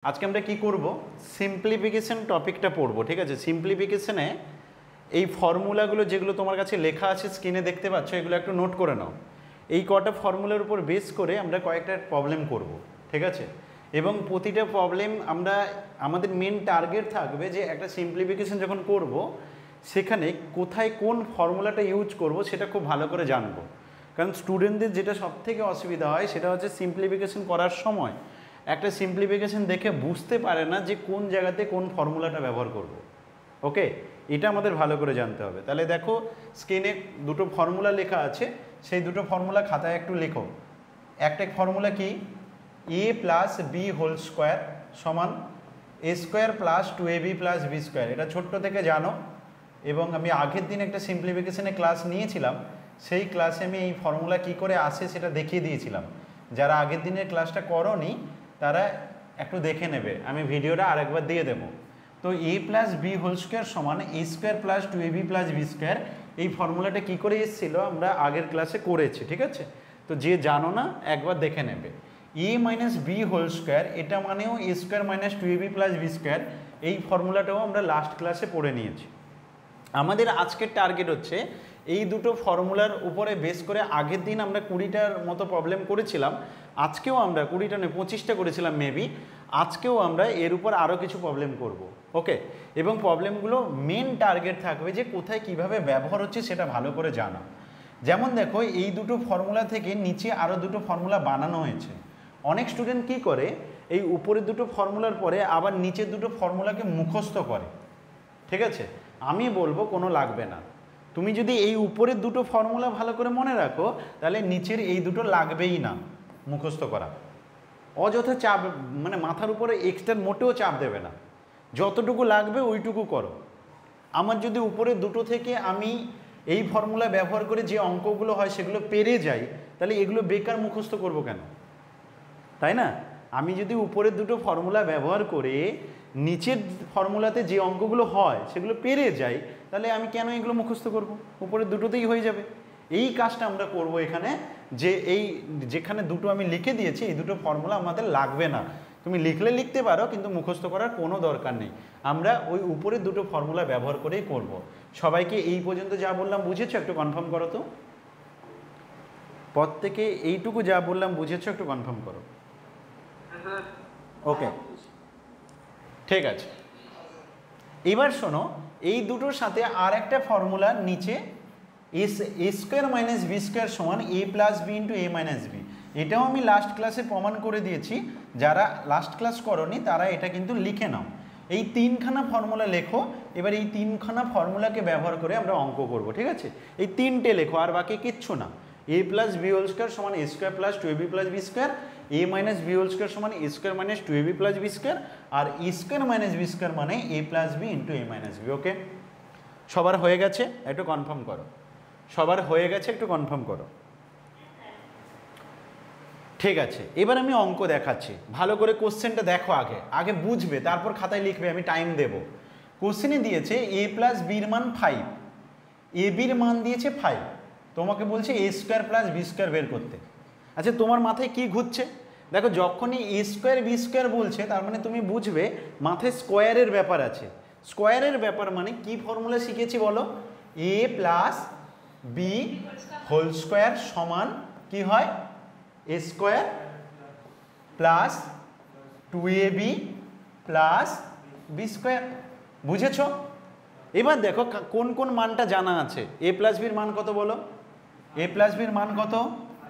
আজকে আমরা কি করব সিম্পলিফিকেশন টপিকটা পড়ব। ঠিক আছে, সিম্পলিফিকেশনে এই ফর্মুলাগুলো যেগুলো তোমার কাছে লেখা আছে স্ক্রিনে দেখতে পাচ্ছ, এগুলো একটু নোট করে নাও। এই কটা ফর্মুলার উপর বেস করে আমরা কয়েকটা প্রবলেম করব। ঠিক আছে, এবং প্রতিটা প্রবলেম আমরা আমাদের মেন টার্গেট থাকবে যে একটা সিম্পলিফিকেশন যখন করব সেখানে কোথায় কোন ফর্মুলাটা ইউজ করব সেটা খুব ভালো করে জানবো। কারণ স্টুডেন্টদের যেটা সবথেকে অসুবিধা হয় সেটা হচ্ছে সিম্পলিফিকেশন করার সময় একটা সিম্পলিফিকেশন দেখে বুঝতে পারে না যে কোন জায়গাতে কোন ফর্মুলাটা ব্যবহার করব। ওকে, এটা আমাদের ভালো করে জানতে হবে। তাহলে দেখো স্ক্রিনে দুটো ফর্মুলা লেখা আছে, সেই দুটো ফর্মুলা খাতায় একটু লেখো। একটা ফর্মুলা কি, A plus B whole square সমান A square plus 2ab plus B square. এটা ছোট্ট থেকে জানো, এবং আমি আগের দিন একটা সিম্পলিফিকেশনে ক্লাস নিয়েছিলাম, সেই ক্লাসে আমি এই ফর্মুলা কি করে আসে সেটা দেখিয়ে দিয়েছিলাম। যারা আগের দিনের ক্লাসটা করোনি তারা একটু দেখে নেবে, আমি ভিডিওটা আরেকবার দিয়ে দেবো। তো A plus B whole square সমান A square plus 2ab plus B square, এই ফর্মুলাটা কী করে এসেছিলো আমরা আগের ক্লাসে করেছি। ঠিক আছে, তো যে জানো না একবার দেখে নেবে। A minus B whole square এটা মানেও A square minus 2ab plus B square, এই ফর্মুলাটাও আমরা লাস্ট ক্লাসে পড়ে নিয়েছি। আমাদের আজকের টার্গেট হচ্ছে এই দুটো ফর্মুলার উপরে বেস করে আগের দিন আমরা 20টার মতো প্রবলেম করেছিলাম, আজকেও আমরা 20টা নয় 25টা করেছিলাম মেবি, আজকেও আমরা এর উপর আরও কিছু প্রবলেম করব। ওকে, এবং প্রবলেমগুলো মেন টার্গেট থাকবে যে কোথায় কিভাবে ব্যবহার হচ্ছে সেটা ভালো করে জানা। যেমন দেখো এই দুটো ফর্মুলা থেকে নিচে আরও দুটো ফর্মুলা বানানো হয়েছে। অনেক স্টুডেন্ট কি করে, এই উপরের দুটো ফর্মুলার পরে আবার নিচের দুটো ফর্মুলাকে মুখস্থ করে। ঠিক আছে, আমি বলবো কোনো লাগবে না। তুমি যদি এই উপরের দুটো ফর্মুলা ভালো করে মনে রাখো তাহলে নিচের এই দুটো লাগবেই না মুখস্থ করা। অযথা চাপ মানে মাথার উপরে এক্সট্রা মোটেও চাপ দেবে না, যতটুকু লাগবে ওইটুকু করো। আমার যদি উপরের দুটো থেকে আমি এই ফর্মুলা ব্যবহার করে যে অঙ্কগুলো হয় সেগুলো পেরে যাই, তাহলে এগুলো বেকার মুখস্থ করব কেন, তাই না? আমি যদি উপরের দুটো ফর্মুলা ব্যবহার করে নিচের ফর্মুলাতে যে অঙ্কগুলো হয় সেগুলো পেরে যাই, তাহলে আমি কেন এগুলো মুখস্থ করব? উপরের দুটোতেই হয়ে যাবে। এই কাজটা আমরা করব এখানে, যে এই যেখানে দুটো আমি লিখে দিয়েছি এই দুটো ফর্মুলা আমাদের লাগবে না। তুমি লিখলে লিখতে পারো, কিন্তু মুখস্থ করার কোনো দরকার নেই। আমরা ওই উপরের দুটো ফর্মুলা ব্যবহার করেই করব। সবাইকে এই পর্যন্ত যা বললাম বুঝেছো? একটু কনফার্ম করো তো। প্রত্যেকে এইটুকু যা বললাম বুঝেছো? একটু কনফার্ম করো। ওকে, ঠিক আছে। এবার শোনো, এই দুটোর সাথে আর একটা ফর্মুলার নিচে এ স্কোয়ার মাইনাস বি স্কোয়ার সমান A plus B into A minus B, এটাও আমি লাস্ট ক্লাসে প্রমাণ করে দিয়েছি। যারা লাস্ট ক্লাস করোনি তারা এটা কিন্তু লিখে নাও। এই তিনখানা ফর্মুলা লেখো। এবার এই তিনখানা ফর্মুলাকে ব্যবহার করে আমরা অঙ্ক করব। ঠিক আছে, এই তিনটে লেখো, আর বাকি কিচ্ছু না। A plus B whole square সমান A square plus 2ab plus B square, A minus B whole square সমান A square minus 2ab plus B square, আর A square minus B square মানে A plus B into A minus B. Okay, সবার হয়ে গেছে? একটু confirm করো। সবার হয়ে গেছে? একটু কনফার্ম করো। ঠিক আছে, এবার আমি অঙ্ক দেখাচ্ছি। ভালো করে কোশ্চেনটা দেখো, আগে আগে বুঝবে, তারপর খাতায় লিখবে, আমি টাইম দেব। কোশ্চেনে দিয়েছে এ প্লাস বির মান 5, এ বির মান দিয়েছে 5, তোমাকে বলছে এ স্কোয়ার প্লাস বি স্কোয়ার বের করতে। আচ্ছা, তোমার মাথায় কি ঘুরছে? দেখো, যখনই এ স্কোয়ার বি স্কোয়ার বলছে তার মানে তুমি বুঝবে মাথায় স্কোয়ারের ব্যাপার আছে। স্কোয়ারের ব্যাপার মানে কি ফর্মুলা শিখেছি বলো? A plus B whole square সমান কি হয়? A square plus 2ab plus B square. বুঝেছো? এবার দেখো কোন কোন মানটা জানা আছে। এ প্লাস বির মান কত বলো? এ প্লাস বির মান কত?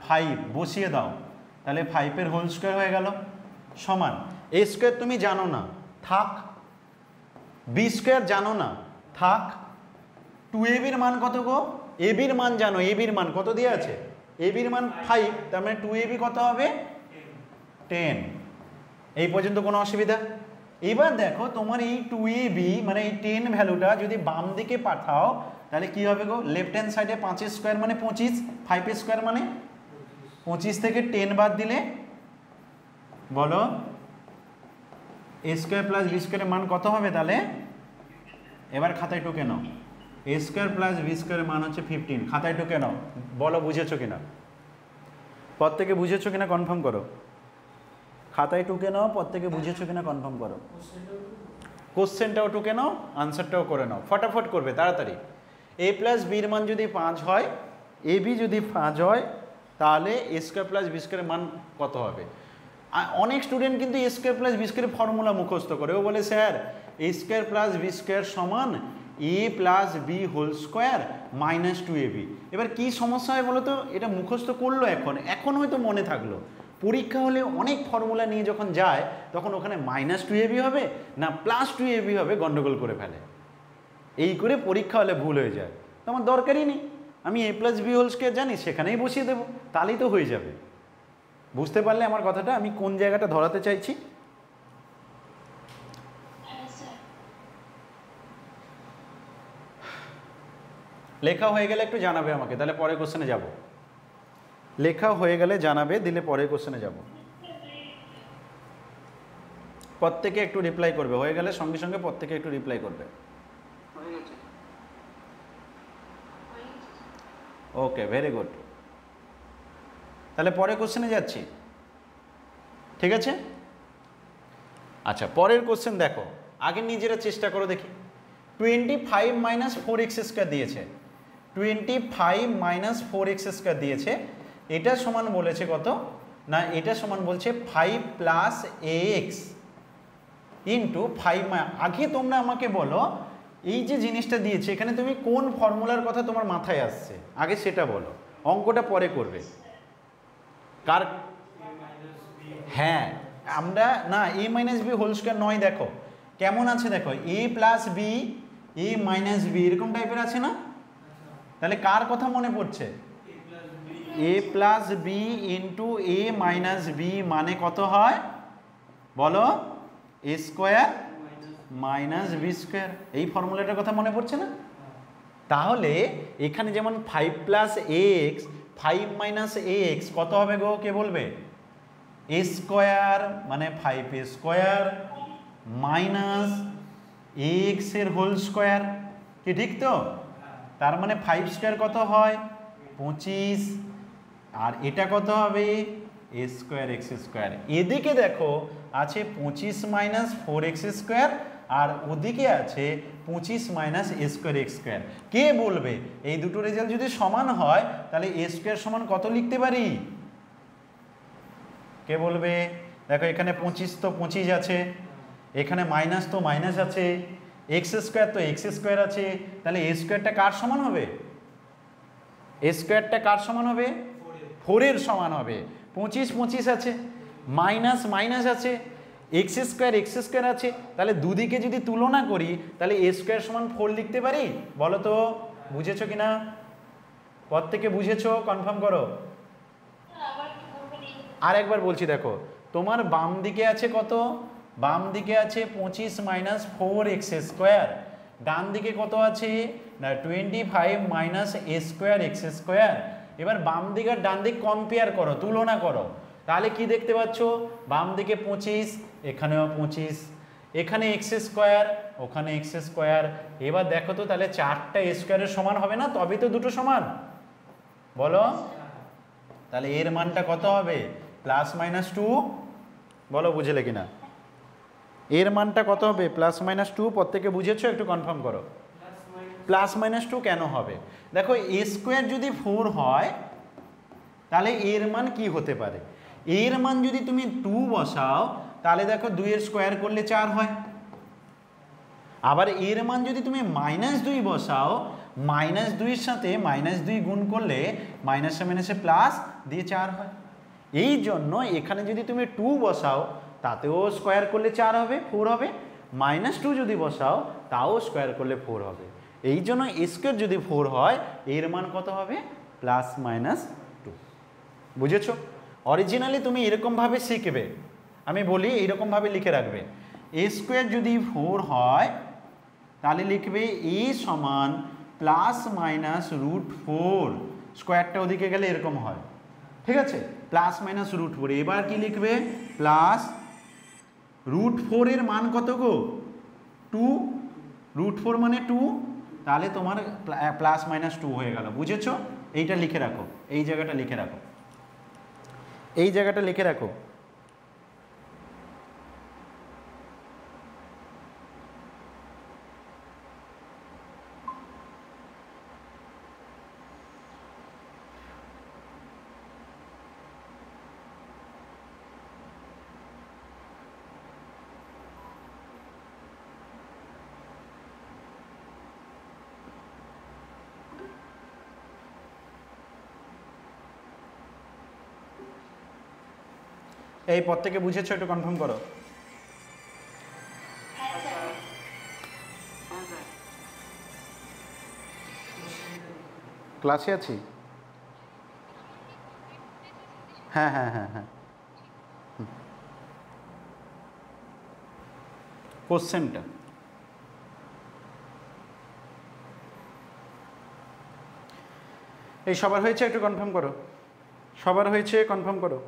5, বসিয়ে দাও। তাহলে 5-এর হোল স্কোয়ার হয়ে গেল সমান এ স্কোয়ার তুমি জানো না, থাক। বি স্কোয়ার জানো না, থাক। 2ab-র মান কত গো? এ বির মান জানো, এ বির মান কত দিয়ে আছে? এ বির মান 5, তার মানে 2ab কত হবে? 10। এই পর্যন্ত কোনো অসুবিধা? এবার দেখো তোমার এই 2ab মানে এই 10 ভ্যালুটা যদি বাম দিকে পাঠাও তাহলে কি হবে গো? লেফট হ্যান্ড সাইডে 5-এর স্কোয়ার মানে 25, 5-এর স্কোয়ার মানে 25 থেকে 10 বাদ দিলে বলো এ স্কোয়ার প্লাস বি স্কোয়ারের মান কত হবে? তাহলে এবার খাতায় টুকে নাও, এ স্কোয়ার প্লাস বি স্কোয়ারের মান হচ্ছে 15। খাতায় টুকে নাও, বলো বুঝেছো কিনা? প্রত্যেকে বুঝেছো কিনা কনফার্ম করো। খাতায় টুকে নাও, প্রত্যেকে বুঝেছো কিনা কনফার্ম করো। কোশ্চেনটাও টুকে নাও, আনসারটাও করে নাও, ফটাফট করবে তাড়াতাড়ি। এ প্লাস বির মান যদি 5 হয়, এ বি যদি 5 হয়, তাহলে এ স্কোয়ার প্লাস বি স্কোয়ারের মান কত হবে? অনেক স্টুডেন্ট কিন্তু এ স্কোয়ার প্লাস বি স্কোয়ারের ফর্মুলা মুখস্থ করে, ও বলে sir A square plus B square সমান A plus B whole square minus 2ab। এবার কি সমস্যা হয় বলো তো, এটা মুখস্থ করলো এখন হয়তো মনে থাকলো, পরীক্ষা হলে অনেক ফর্মুলা নিয়ে যখন যায় তখন ওখানে মাইনাস 2ab হবে না প্লাস 2ab হবে, গন্ডগোল করে ফেলে। এই করে পরীক্ষা হলে ভুল হয়ে যায়, তো আমার দরকারই নেই, আমি এ প্লাস বি হোল স্কোয়ার জানি, সেখানেই বসিয়ে দেবো, তাহলেই তো হয়ে যাবে। বুঝতে পারলে আমার কথাটা, আমি কোন জায়গাটা ধরাতে চাইছি? লেখা হয়ে গেলে একটু জানাবে আমাকে, তাহলে পরের কোশ্চেনে যাব। লেখা হয়ে গেলে জানাবে, দিলে পরের কোশ্চেনে যাব। প্রত্যেকে একটু রিপ্লাই করবে, হয়ে গেলে সঙ্গে সঙ্গে প্রত্যেকে একটু রিপ্লাই করবে। ওকে, ভেরি গুড। তাহলে পরের কোশ্চেনে যাচ্ছি, ঠিক আছে? আচ্ছা, পরের কোশ্চেন দেখো, আগে নিজেরা চেষ্টা করো দেখি। 25 মাইনাস 4x স্কোয়ার দিয়েছে, 25 মাইনাস 4x স্কোয়ার দিয়েছে, এটা সমান বলেছে কত না, এটা সমান বলছে 5 প্লাস ax ইন্টু 5। আগে তোমরা আমাকে বলো, এই যে জিনিসটা দিয়েছে এখানে তুমি কোন ফর্মুলার কথা তোমার মাথায় আসছে, আগে সেটা বলো, অঙ্কটা পরে করবে। কার? হ্যাঁ, আমরা না এ মাইনাস বি হোল স্কোয়ার নয়, দেখো কেমন আছে, দেখো এ plus B A minus B এরকম টাইপের আছে না? তাহলে কার কথা মনে পড়ছে? এ plus B into A minus B মানে কত হয় বলো? এ স্কোয়ার মাইনাস বি স্কোয়ার। এই ফর্মুলাটার কথা মনে পড়ছে না? তাহলে এখানে যেমন 5 প্লাস এক্স 5 মাইনাস এক্স কত হবে গো, কে বলবে? এ স্কোয়ার মানে 5 স্কোয়ার মাইনাস এক্স এর হোল স্কোয়ার, কি ঠিক তো? তার মানে 5 স্কোয়ার কত হয়? 25, আর এটা কত হবে? এ স্কোয়ার এক্স স্কোয়ার। এদিকে দেখো আছে 25 মাইনাস 4x স্কোয়ার, আর ওদিকে আছে 25 মাইনাস এ স্কোয়ার এক্স স্কোয়ার। কে বলবে এই দুটো রেজাল্ট যদি সমান হয় তাহলে এ স্কোয়ার সমান কত লিখতে পারি? কে বলবে? দেখো এখানে 25 তো 25 আছে, এখানে মাইনাস তো মাইনাস আছে, এক্স স্কোয়ার তো এক্স স্কোয়ার আছে, তাহলে এ স্কোয়ারটা কার সমান হবে? এ স্কোয়ারটা কার সমান হবে? 4 এর সমান হবে। 25 25 আছে, মাইনাস মাইনাস আছে, এক্স স্কোয়ার আছে, তাহলে দুদিকে যদি তুলনা করি তাহলে এ স্কোয়ার সমান 4 লিখতে পারি? বলো তো বুঝেছো কিনা? প্রত্যেকে বুঝেছো? কনফার্ম করো। আর একবার বলছি, দেখো তোমার বাম দিকে আছে কত? বাম দিকে আছে 25 মাইনাস 4x স্কোয়ার, ডান দিকে কত আছে না 25 মাইনাস এ স্কোয়ার এক্স স্কোয়ার। এবার বাম দিক আর ডান দিক কম্পেয়ার করো, তুলনা করো, তাহলে কি দেখতে পাচ্ছ? বাম দিকে 25, এখানেও 25, এখানে এক্স স্কোয়ার, ওখানে এক্স স্কোয়ার। এবার দেখো তো তাহলে 4টা এ স্কোয়ারের সমান হবে না? তবেই তো দুটো সমান, বলো। তাহলে এর মানটা কত হবে? প্লাস মাইনাস 2, বলো বুঝলে কিনা? এর মানটা কত হবে? Plus minus 2। প্রত্যেকে বুঝেছো? একটু কনফার্ম করো। প্লাস মাইনাস 2 কেন হবে? দেখো এ স্কোয়ার যদি 4 হয় তাহলে এর মান কি হতে পারে? এর মান যদি তুমি 2 বসাও তাহলে দেখো 2 এর স্কোয়ার করলে 4 হয়। আবার এর মান যদি তুমি মাইনাস 2 বসাও, মাইনাস 2-এর সাথে মাইনাস 2 গুণ করলে মাইনাসে মাইনাসে প্লাস দিয়ে 4 হয়। এই জন্য এখানে যদি তুমি 2 বসাও তাতেও স্কোয়ার করলে 4 হবে, 4 হবে। মাইনাস 2 যদি বসাও তাও স্কোয়ার করলে 4 হবে। এই জন্য স্কোয়ার যদি 4 হয় এর মান কত হবে? Plus minus 2। বুঝেছো? অরিজিনালি তুমি এরকমভাবে শিখবে, আমি বলি এইরকমভাবে লিখে রাখবে। এ স্কোয়ার যদি 4 হয় তাহলে লিখবে এ সমান প্লাস মাইনাস √4, স্কোয়ারটা ওদিকে গেলে এরকম হয়, ঠিক আছে? Plus minus √4। এবার কি লিখবে? প্লাস √4 এর মান কত গো? 2, √4 মানে 2, তাহলে তোমার প্লাস মাইনাস 2 হয়ে গেল। বুঝেছো? এইটা লিখে রাখো, এই জায়গাটা লিখে রাখো, এই জায়গাটা লিখে রাখো। এই প্রত্যেকে বুঝেছো? একটু কনফার্ম করো। ক্লাসে আছি। হ্যাঁ হ্যাঁ হ্যাঁ হ্যাঁ, কোশ্চেনটা এই সবার হয়েছে? একটু কনফার্ম করো। সবার হয়েছে? কনফার্ম করো।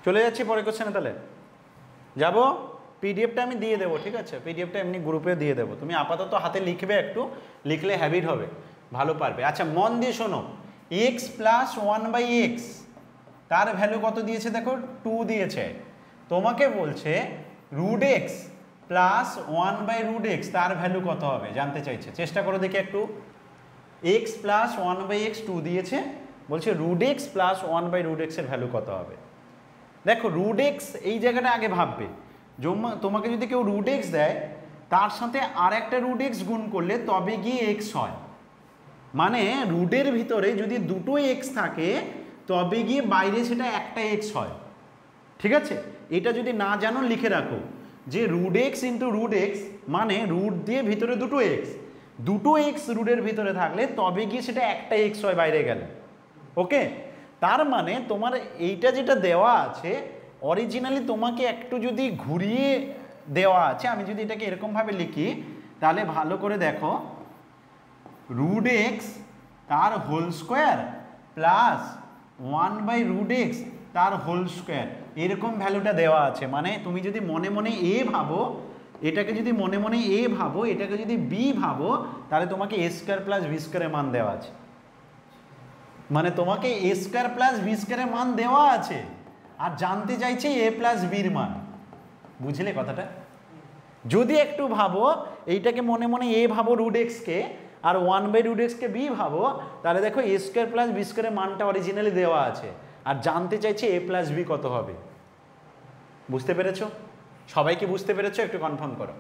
চলে যাচ্ছি পরের কোশ্চেনে। তাহলে যাবো, পিডিএফটা আমি দিয়ে দেবো, ঠিক আছে? পিডিএফটা এমনি গ্রুপে দিয়ে দেবো, তুমি আপাতত হাতে লিখবে, একটু লিখলে হ্যাবিট হবে, ভালো পারবে। আচ্ছা মন দিয়ে শোনো, এক্স প্লাস 1/x তার ভ্যালু কত দিয়েছে দেখো? 2 দিয়েছে। তোমাকে বলছে রুট এক্স প্লাস 1/√x তার ভ্যালু কত হবে জানতে চাইছে। চেষ্টা করো দেখি একটু। এক্স প্লাস 1/x 2 দিয়েছে, বলছে রুট এক্স প্লাস 1/√x এর ভ্যালু কত হবে। দেখো রুট এক্স এই জায়গাটা আগে ভাববে। তোমাকে যদি কেউ রুট এক্স দেয়, তার সাথে আর একটা রুট এক্স গুণ করলে তবে গিয়ে এক্স হয়। মানে রুটের ভিতরে যদি দুটো এক্স থাকে তবে গিয়ে বাইরে সেটা একটা এক্স হয়, ঠিক আছে? এটা যদি না জানো লিখে রাখো যে root x into root x মানে রুট দিয়ে ভিতরে দুটো এক্স, দুটো এক্স রুটের ভিতরে থাকলে তবে গিয়ে সেটা একটা এক্স হয় বাইরে গেলে। ওকে, তার মানে তোমার এইটা যেটা দেওয়া আছে অরিজিনালি তোমাকে একটু যদি ঘুরিয়ে দেওয়া আছে। আমি যদি এটাকে এরকমভাবে লিখি তাহলে ভালো করে দেখো, রুট এক্স তার হোল স্কোয়ার প্লাস 1/√x তার হোল স্কোয়ার, এরকম ভ্যালুটা দেওয়া আছে। মানে তুমি যদি মনে মনে এ ভাবো, এটাকে যদি মনে মনে এ ভাবো, এটাকে যদি বি ভাবো, তাহলে তোমাকে এ স্কোয়ার প্লাস বি স্কোয়ারের মান দেওয়া আছে। মানে তোমাকে এ স্কোয়ার প্লাস বি স্কোয়ারের মান দেওয়া আছে আর জানতে চাইছে এ প্লাস বির মান। বুঝলে কথাটা? যদি একটু ভাবো, এইটাকে মনে মনে এ ভাবো রুট এক্সকে, আর 1/√xকে বি ভাবো, তাহলে দেখো এ স্কোয়ার প্লাস বি স্কোয়ারের মানটা অরিজিনালি দেওয়া আছে আর জানতে চাইছে এ প্লাস বি কত হবে। বুঝতে পেরেছো? সবাইকে বুঝতে পেরেছো? একটু কনফার্ম করো।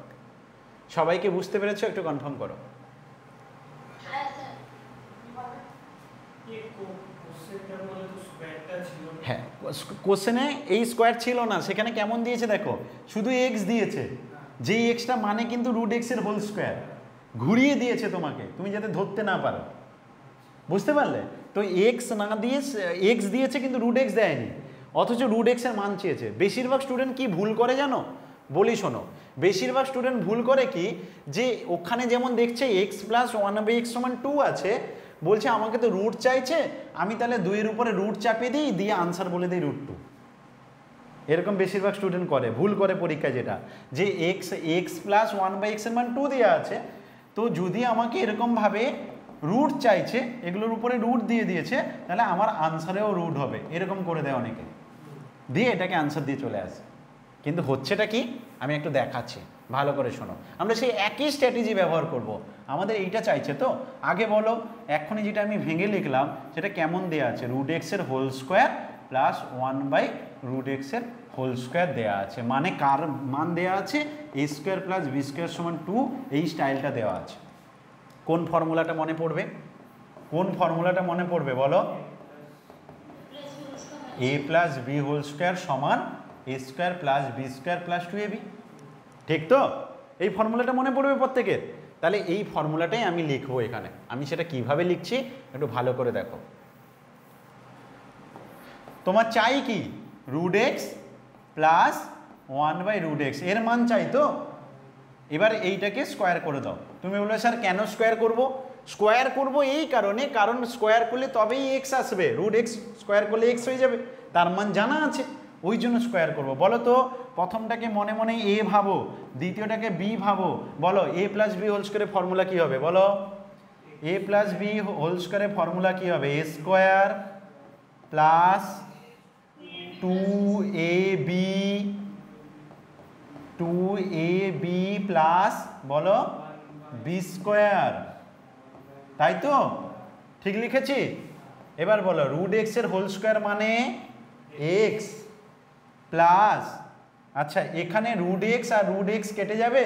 সবাইকে বুঝতে পেরেছো? একটু কনফার্ম করো। হ্যাঁ, কোশ্চেনে এই স্কোয়ার ছিল না, সেখানে কেমন দিয়েছে দেখো, শুধু এক্স দিয়েছে। যেই এক্সটা মানে কিন্তু রুট এক্সের হোল স্কোয়ার, ঘুরিয়ে দিয়েছে তোমাকে, তুমি যাতে ধরতে না পারো। বুঝতে পারলে তো? এক্স না দিয়ে এক্স দিয়েছে কিন্তু রুট এক্স দেয়নি, অথচ রুট এক্সের মান চেয়েছে। বেশিরভাগ স্টুডেন্ট কি ভুল করে জানো? বলি শোনো, বেশিরভাগ স্টুডেন্ট ভুল করে কি, যে ওখানে যেমন দেখছে এক্স প্লাস 1/x সমান 2 আছে, বলছে আমাকে তো রুট চাইছে, আমি তাহলে 2-এর উপরে রুট চাপিয়ে দিই, দিয়ে আনসার বলে দিই √2। এরকম বেশিরভাগ স্টুডেন্ট করে, ভুল করে পরীক্ষায়, যেটা যে এক্স প্লাস 1/x এর মান 2 দেওয়া আছে, তো যদি আমাকে এরকমভাবে রুট চাইছে, এগুলোর উপরে রুট দিয়ে দিয়েছে, তাহলে আমার আনসারেও রুট হবে, এরকম করে দেয় অনেকে, দিয়ে এটাকে আনসার দিয়ে চলে আসে। কিন্তু হচ্ছেটা কি আমি একটু দেখাচ্ছি, ভালো করে শোনো। আমরা সেই একই স্ট্র্যাটেজি ব্যবহার করব। আমাদের এইটা চাইছে তো, আগে বলো এক্ষুনি যেটা আমি ভেঙে লিখলাম সেটা কেমন দেওয়া আছে? রুট এক্সের হোল স্কোয়ার প্লাস 1/√x এর হোল স্কোয়ার দেওয়া আছে। মানে কার মান দেওয়া আছে? এ স্কোয়ার প্লাস বি স্কোয়ার সমান 2, এই স্টাইলটা দেওয়া আছে। কোন ফর্মুলাটা মনে পড়বে? কোন ফর্মুলাটা মনে পড়বে বলো? A plus B whole square সমান A square plus B square plus 2ab, ঠিক তো? এই ফর্মুলাটা মনে পড়বে প্রত্যেকের। তাহলে এই ফর্মুলাটাই আমি লিখবো এখানে। আমি সেটা কিভাবে লিখছি একটু ভালো করে দেখো। তোমার চাই কি? রুট এক্স প্লাস 1/√x এর মান চাই তো। এবার এইটাকে স্কোয়ার করে দাও। তুমি বলবে স্যার কেন স্কোয়ার করব? স্কোয়ার করব এই কারণে, কারণ স্কোয়ার করলে তবেই এক্স আসবে। রুট এক্স স্কোয়ার করলে এক্স হয়ে যাবে, তার মান জানা আছে, ওই জন্য স্কোয়ার করব। বলো তো, প্রথমটাকে মনে মনে এ ভাবো, দ্বিতীয়টাকে বি ভাবো। বলো এ প্লাস বি হোল স্কোয়ারের ফর্মুলা কী হবে? বলো এ প্লাস বি হোল স্কোয়ারের ফর্মুলা কী হবে? এ স্কোয়ার প্লাস 2ab প্লাস বলো বি স্কোয়ার, তাই তো? ঠিক লিখেছি? এবার বলো রুট এক্স এর হোল স্কোয়ার মানে এক্স প্লাস, আচ্ছা এখানে রুট এক্স আর রুট এক্স কেটে যাবে,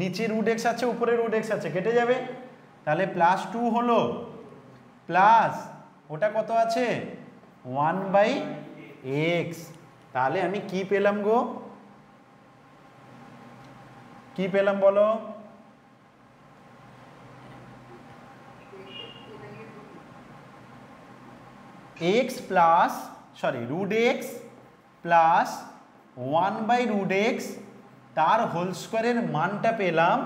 নিচে রুট এক্স আছে উপরে রুট এক্স আছে, কেটে যাবে, তাহলে প্লাস 2 হলো, প্লাস ওটা কত আছে 1/x। তাহলে আমি কি পেলাম গো, কি পেলাম বলো, x plus sorry root x plus 1/√x তার হোল স্কোয়ারের মানটা পেলাম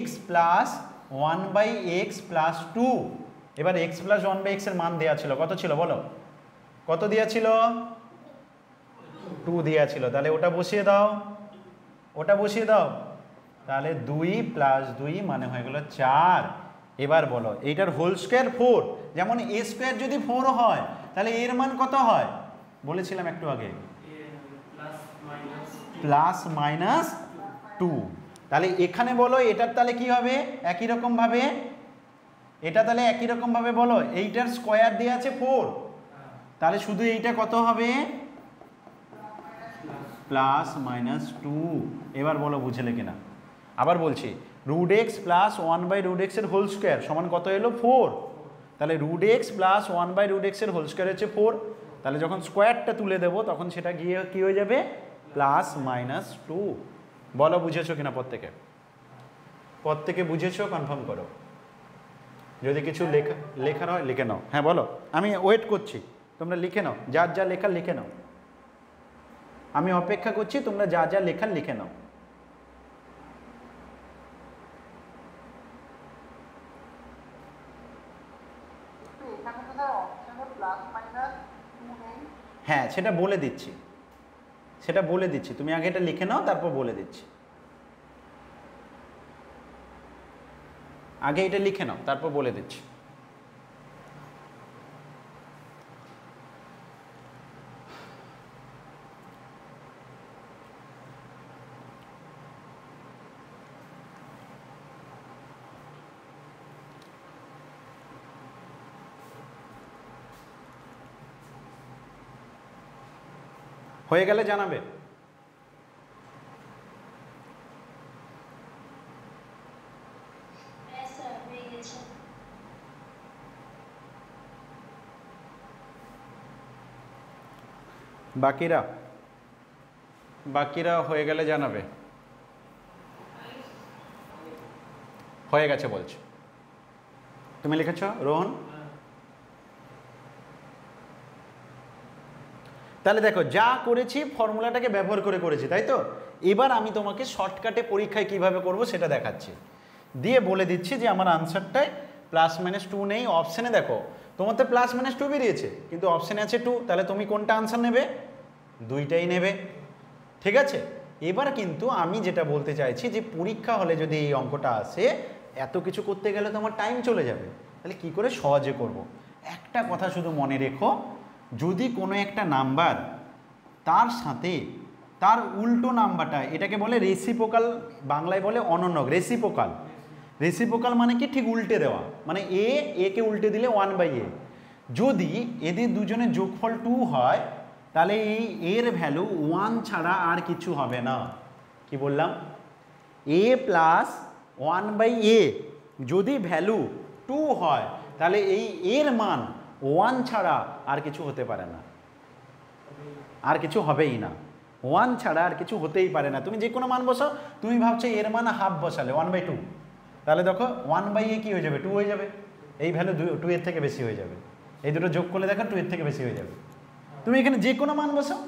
x প্লাস 1/x প্লাস 2। এবার x প্লাস 1/x এর মান দেওয়া ছিল, কত ছিল বলো, কত দেওয়া ছিল 2 দেওয়া ছিল, তাহলে ওটা বসিয়ে দাও, ওটা বসিয়ে দাও, তাহলে 2 প্লাস 2 মানে হয়ে গেল 4। এবার বলো এইটার হোল স্কোয়ার 4, যেমন a স্কোয়ার যদি 4 হয় তাহলে এর মান কত হয় বলেছিলাম একটু আগে, প্লাস মাইনাস 2। তাহলে এখানে বলো এটার তাহলে কি হবে একই রকম ভাবে, এটা তাহলে একই রকম ভাবে বলো, এইটার স্কোয়ার দেওয়া আছে 4, তাহলে শুধু এইটা কত হবে প্লাস মাইনাস 2। এবার বলো বুঝলে কিনা, আবার বলছি রুট এক্স প্লাস 1/√x এর হোল স্কোয়ার সমান কত এলো 4, তাহলে রুট এক্স প্লাস 1/√x এর হোল স্কোয়ার হচ্ছে 4, তাহলে যখন স্কোয়ারটা তুলে দেবো তখন সেটা গিয়ে কি হয়ে যাবে প্লাস মাইনাস 2। বলো বুঝেছো কিনা, প্রত্যেকে বুঝেছো কনফার্ম করো, যদি কিছু লেখার হয় লিখে নাও, হ্যাঁ বলো আমি ওয়েট করছি, তোমরা লিখে নাও, যার যা লেখার লিখে নাও, আমি অপেক্ষা করছি, তোমরা যা যা লেখার লিখে নাও। হ্যাঁ সেটা বলে দিচ্ছি, সেটা বলে দিচ্ছি, তুমি আগে এটা লিখে নাও তারপর বলে দিচ্ছি, আগে এটা লিখে নাও তারপর বলে দিচ্ছি। হয়ে গেলে জানাবে। বাকিরা বাকিরা হয়ে গেলে জানাবে। হয়ে গেছে বলছো, তুমি লিখেছ রোহন? তাহলে দেখো যা করেছি ফর্মুলাটাকে ব্যবহার করে করেছি, তাই তো। এবার আমি তোমাকে শর্টকাটে পরীক্ষায় কিভাবে করব সেটা দেখাচ্ছি, দিয়ে বলে দিচ্ছি যে আমার আনসারটায় প্লাস মাইনাস 2 নেই। অপশানে দেখো তোমার তো প্লাস মাইনাস 2 বেরিয়েছে, কিন্তু অপশানে আছে 2, তাহলে তুমি কোনটা আনসার নেবে? দুইটাই নেবে, ঠিক আছে। এবার কিন্তু আমি যেটা বলতে চাইছি যে পরীক্ষা হলে যদি এই অঙ্কটা আসে, এত কিছু করতে গেলে তো আমার টাইম চলে যাবে, তাহলে কি করে সহজে করব। একটা কথা শুধু মনে রেখো, যদি কোনো একটা নাম্বার তার সাথে তার উল্টো নাম্বারটা, এটাকে বলে রেসিপ্রোকাল, বাংলায় বলে অনন্যক। রেসিপ্রোকাল, রেসিপ্রোকাল মানে কি ঠিক উল্টে দেওয়া, মানে এ কে উল্টে দিলে 1/a। যদি এদের দুজনের যোগফল 2 হয় তাহলে এই এর ভ্যালু 1 ছাড়া আর কিছু হবে না। কি বললাম? a প্লাস 1/a যদি ভ্যালু 2 হয় তাহলে এই এর মান 1 ছাড়া আর কিছু হতে পারে না, আর কিছু হবেই না, 1 ছাড়া আর কিছু হতেই পারে না। তুমি যে কোনো মান বসাও, তুমি ভাবছো এর মান হাফ বসালে 1/2, তাহলে দেখো 1/a কি হয়ে যাবে 2 হয়ে যাবে, এই ভ্যালু 2 এর থেকে বেশি হয়ে যাবে, এই দুটো যোগ করলে দেখো 2 এর থেকে বেশি হয়ে যাবে। তুমি এখানে যে কোনো মান বসাও,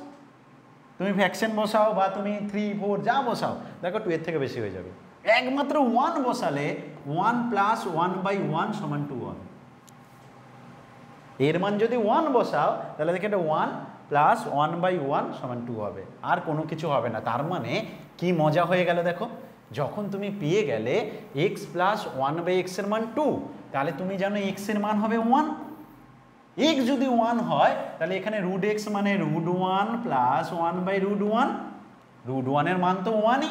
তুমি ফ্র্যাকশন বসাও বা তুমি 3, 4 যা বসাও, দেখো 2 এর থেকে বেশি হয়ে যাবে। একমাত্র 1 বসালে 1 প্লাস 1/1 সমান 2 এর মান যদি 1 বসাও তাহলে দেখো এটা 1 প্লাস 1/1 সমান 2 হবে, আর কোনো কিছু হবে না। তার মানে কি মজা হয়ে গেল দেখো, যখন তুমি পেয়ে গেলে x প্লাস 1/x এর মান 2, তাহলে তুমি জানো x এর মান হবে 1। x যদি 1 হয় তাহলে এখানে রুট x মানে √1 প্লাস 1/√1, √1 এর মান তো 1ই,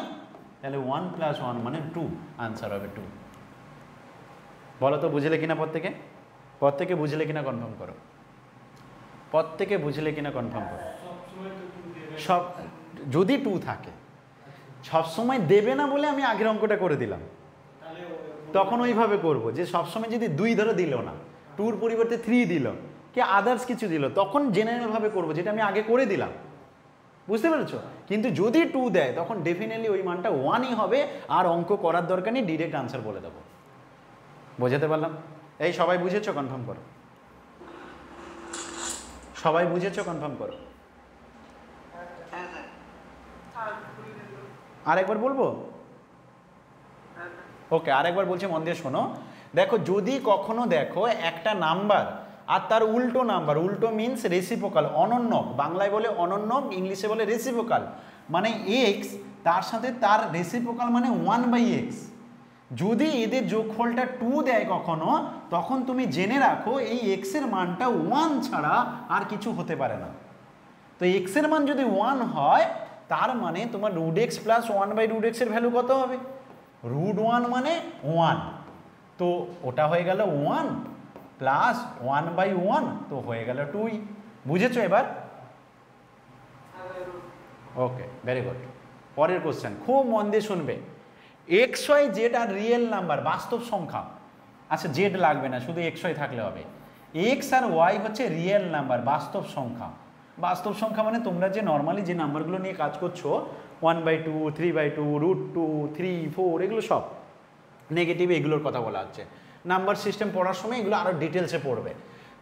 তাহলে 1 প্লাস 1 মানে 2, আনসার হবে 2। বলো তো বুঝলে কিনা প্রত্যেকে? প্রত্যেকে বুঝলে কিনা কনফার্ম করো, প্রত্যেকে বুঝলে কিনা কনফার্ম করো। সব যদি 2 থাকে, সবসময় দেবে না বলে আমি আগের অঙ্কটা করে দিলাম, তখন ওইভাবে করব যে সবসময় যদি 2 ধরে দিল না, 2-র পরিবর্তে 3 দিল কি আদার্স কিছু দিল, তখন জেনারেলভাবে করব যেটা আমি আগে করে দিলাম, বুঝতে পেরেছো? কিন্তু যদি 2 দেয় তখন ডেফিনেটলি ওই মানটা 1ই হবে, আর অঙ্ক করার দরকার নেই, ডিরেক্ট আনসার বলে দেবো। বোঝাতে পারলাম? এই সবাই বুঝেছো? কনফার্ম করো। সবাই বুঝেছো? কনফার্ম করো। আরেকবার বলবো? ওকে, আরেকবার বলছি, মন দিয়ে শোনো। দেখো, যদি কখনো দেখো একটা নাম্বার আর তার উল্টো নাম্বার, উল্টো মিনস রেসিপ্রোকাল, অনন্যক, বাংলায় বলে অনন্যক, ইংলিশে বলে রেসিপ্রোকাল, মানে এক্স তার সাথে তার রেসিপ্রোকাল মানে 1/x, যদি এদের যোগফলটা 2 দেয় কখনো, তখন তুমি জেনে রাখো এই এক্স এর মানটা 1 ছাড়া আর কিছু হতে পারে না। তো এক্স এর মান যদি 1 হয়, তার মানে তোমার √x প্লাস 1/√x এর ভ্যালু কত হবে? √1 মানে 1, তো ওটা হয়ে গেল 1 প্লাস 1/1, তো হয়ে গেল 2। বুঝেছো এবার? ওকে, ভেরি গুড। পরের কোশ্চেন খুব মন দিয়ে শুনবে। এক্স ওয়াই জেড আর রিয়েল নাম্বার, বাস্তব সংখ্যা, আচ্ছা জেড লাগবে না, শুধু এক্স ওয়াই থাকলে হবে। এক্স আর ওয়াই হচ্ছে রিয়েল নাম্বার, বাস্তব সংখ্যা। বাস্তব সংখ্যা মানে তোমরা যে নর্মালি যে নাম্বারগুলো নিয়ে কাজ করছো, 1/2, 3/2, √2, 3, 4, এগুলো সব নেগেটিভ, এগুলোর কথা বলা হচ্ছে। নাম্বার সিস্টেম পড়ার সময় এগুলো আরও ডিটেলসে পড়বে।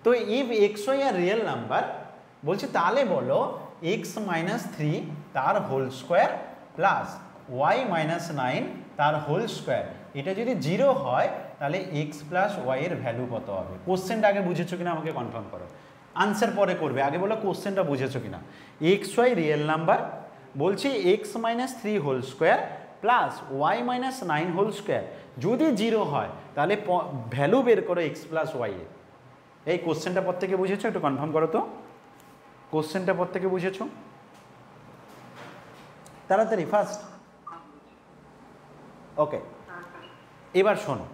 তো if x y are real number বলছি, তাহলে বলো x-3 তার হোল স্কোয়ার প্লাস y-9 তার হোল স্কোয়ার, এটা যদি 0 হয় তাহলে x প্লাস ওয়াই এর ভ্যালু কত হবে? কোশ্চেনটা আগে বুঝেছো কিনা আমাকে কনফার্ম করো, আনসার পরে করবে, আগে বলো কোশ্চেনটা বুঝেছো কিনা। এক্স ওয়াই রিয়েল নাম্বার, বলছি x-3 whole square plus y-9 whole square, যদি 0 হয় তাহলে ভ্যালু বের করো x প্লাস ওয়াই এর। এই কোশ্চেনটা পর থেকে বুঝেছো? একটু কনফার্ম করো তো, কোশ্চেনটা পর থেকে বুঝেছো? তাড়াতাড়ি, ফার্স্ট। ওকে, এবার শোনো,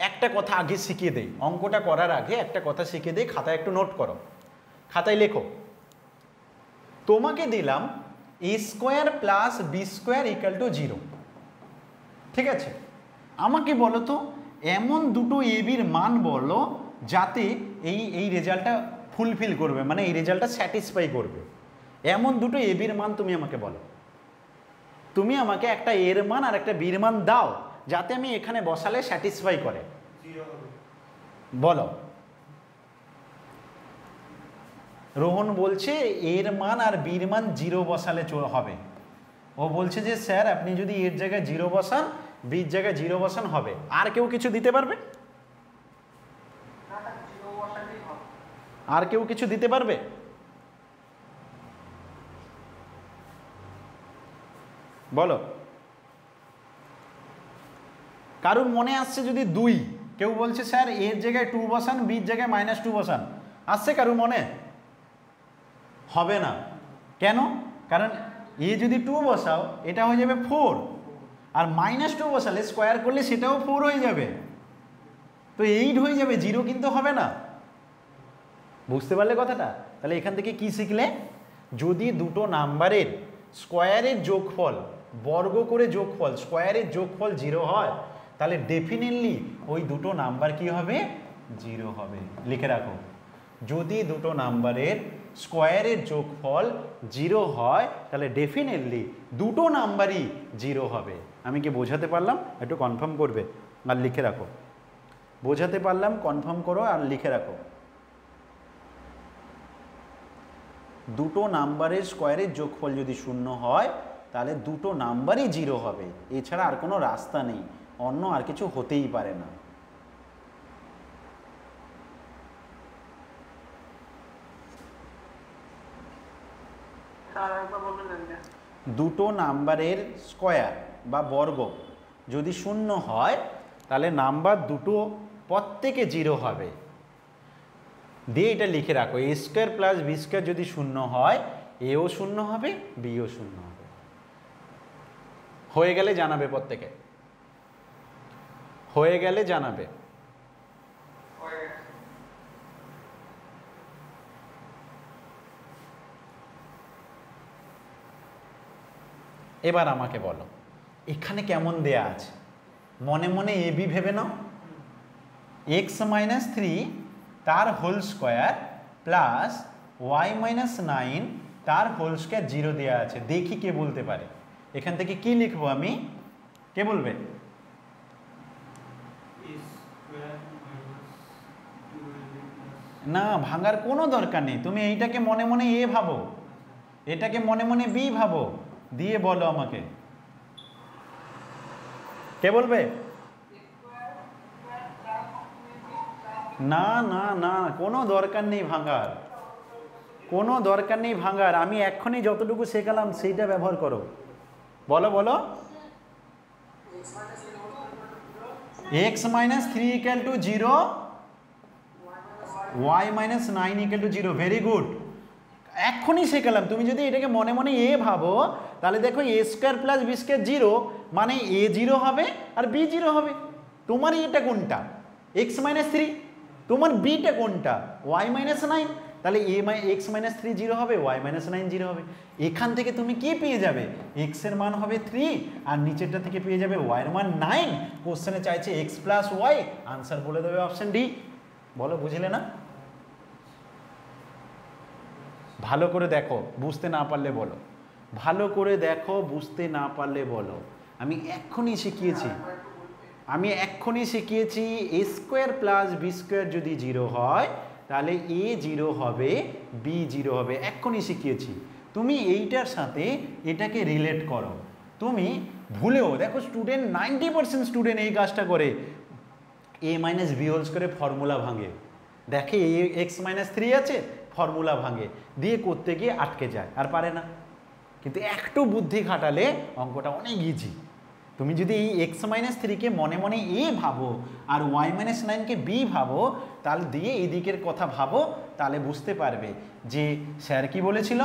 একটা কথা আগে শিখিয়ে দেই, অঙ্কটা করার আগে একটা কথা শিখিয়ে দেই, খাতায় একটু নোট করো, খাতায় লেখো। তোমাকে দিলাম a square plus B square equal to 0, ঠিক আছে? আমাকে বলো তো এমন দুটো এ বির মান বলো যাতে এই রেজাল্টটা ফুলফিল করবে, মানে এই রেজাল্টটা স্যাটিসফাই করবে, এমন দুটো এ বির মান তুমি আমাকে বলো। তুমি আমাকে একটা এর মান আর একটা বির মান দাও যাতে আমি এখানে বসালে স্যাটিসফাই করে, বলো। রোহন বলছে এর মান আর বির মান 0 বসালে হবে। ও বলছে যে স্যার আপনি যদি এর জায়গায় 0 বসান, বির জায়গায় 0 বসান হবে। আর কেউ কিছু দিতে পারবে? আর কেউ কিছু দিতে পারবে? বলো। কারুর মনে আসছে যদি 2, কেউ বলছে স্যার এর জায়গায় 2 বসান, বির জায়গায় -2 বসান, আসছে কারুর মনে? হবে না, কেন? কারণ এ যদি 2 বসাও এটা হয়ে যাবে 4, আর -2 বসালে স্কোয়ার করলে সেটাও 4 হয়ে যাবে, তো 8 হয়ে যাবে, 0 কিন্তু হবে না। বুঝতে পারলে কথাটা? তাহলে এখান থেকে কি শিখলে? যদি দুটো নাম্বারের স্কোয়ারের যোগফল, বর্গ করে যোগফল, স্কোয়ারের যোগফল 0 হয়, তাহলে ডেফিনেটলি ওই দুটো নাম্বার কি হবে? 0 হবে। লিখে রাখো, যদি দুটো নাম্বারের স্কোয়ারের যোগফল 0 হয় তাহলে ডেফিনেটলি দুটো নাম্বারই 0 হবে। আমি কি বোঝাতে পারলাম? একটু কনফার্ম করবে আর লিখে রাখো। বোঝাতে পারলাম? কনফার্ম করো আর লিখে রাখো। দুটো নাম্বারের স্কোয়ারের যোগফল যদি 0 হয় তাহলে দুটো নাম্বারই 0 হবে, এছাড়া আর কোনো রাস্তা নেই, অন্য আর কিছু হতেই পারে না। দুটো নাম্বারের স্কোয়ার বা বর্গ যদি 0 হয় তাহলে নাম্বার দুটো প্রত্যেকে 0 হবে। দিয়ে এটা লিখে রাখো, এ স্কোয়ার প্লাস বি স্কোয়ার যদি 0 হয়, এও 0 হবে, বিও 0 হবে। হয়ে গেলে জানাবে, প্রত্যেকে হয়ে গেলে জানাবে। এবার আমাকে বলো এখানে কেমন দেয়া আছে, মনে মনে এ বি ভেবে নাও। এক্স মাইনাস থ্রি তার whole square plus y minus nine তার হোল স্কোয়ার 0 দেওয়া আছে। দেখি কে বলতে পারে। এখান থেকে কি লিখবো আমি, কে বলবে? না, ভাঙার কোনো দরকার নেই, তুমি এইটাকে মনে মনে এ ভাবো, এটাকে মনে মনে বি ভাবো, দিয়ে বলো আমাকে, কে বলবে? না না না, কোনো দরকার নেই ভাঙার, কোনো দরকার নেই ভাঙার। আমি এক্ষুনি যতটুকু শেখালাম সেইটা ব্যবহার করো। বলো বলো। X minus three equal to 0, y minus nine equal to 0। Very good, এক্ষুনি শেখালাম। তুমি যদি এটাকে মনে মনে এ ভাবো তাহলে দেখো এ স্কোয়ার প্লাস বি স্কোয়ার 0, মানে এ 0 হবে আর বি 0 হবে। তোমার এটা কোনটা? X minus three. তোমার বিটা কোনটা? Y minus nine. তাহলে এক্স মাইনাস থ্রি 0 হবে, ওয়াই মাইনাস নাইন 0 হবে। এখান থেকে তুমি কি পেয়ে যাবে? এক্স এর মান হবে 3 আর নিচেরটা থেকে পেয়ে যাবে ওয়াই এর মান 9। কোশ্চেনে চাইছে এক্স প্লাস ওয়াই, আনসার বলে দেবে অপশন ডি। বলো, বুঝলে না? ভালো করে দেখো, বুঝতে না পারলে বলো। ভালো করে দেখো, বুঝতে না পারলে বলো। আমি এক্ষুনি শিখিয়েছি এ স্কোয়ার প্লাস বি স্কোয়ার যদি 0 হয় তাহলে এ 0 হবে, বি 0 হবে। এক্ষুনি শিখিয়েছি। তুমি এইটার সাথে এটাকে রিলেট করো। তুমি ভুলেও দেখো, স্টুডেন্ট 90% স্টুডেন্ট এই কাজটা করে, এ মাইনাস বি হোল স্কোয়ারে ফর্মুলা ভাঙে। দেখে এ এক্স মাইনাস থ্রি আছে, ফর্মুলা ভাঙে, দিয়ে করতে গিয়ে আটকে যায় আর পারে না। কিন্তু একটু বুদ্ধি খাটালে অঙ্কটা অনেক ইজি। তুমি যদি এই এক্স মাইনাস থ্রিকে মনে মনে এ ভাবো আর ওয়াই মাইনাস নাইনকে বি ভাবো, তাহলে দিয়ে এই দিকের কথা ভাবো, তাহলে বুঝতে পারবে যে স্যার কি বলেছিল,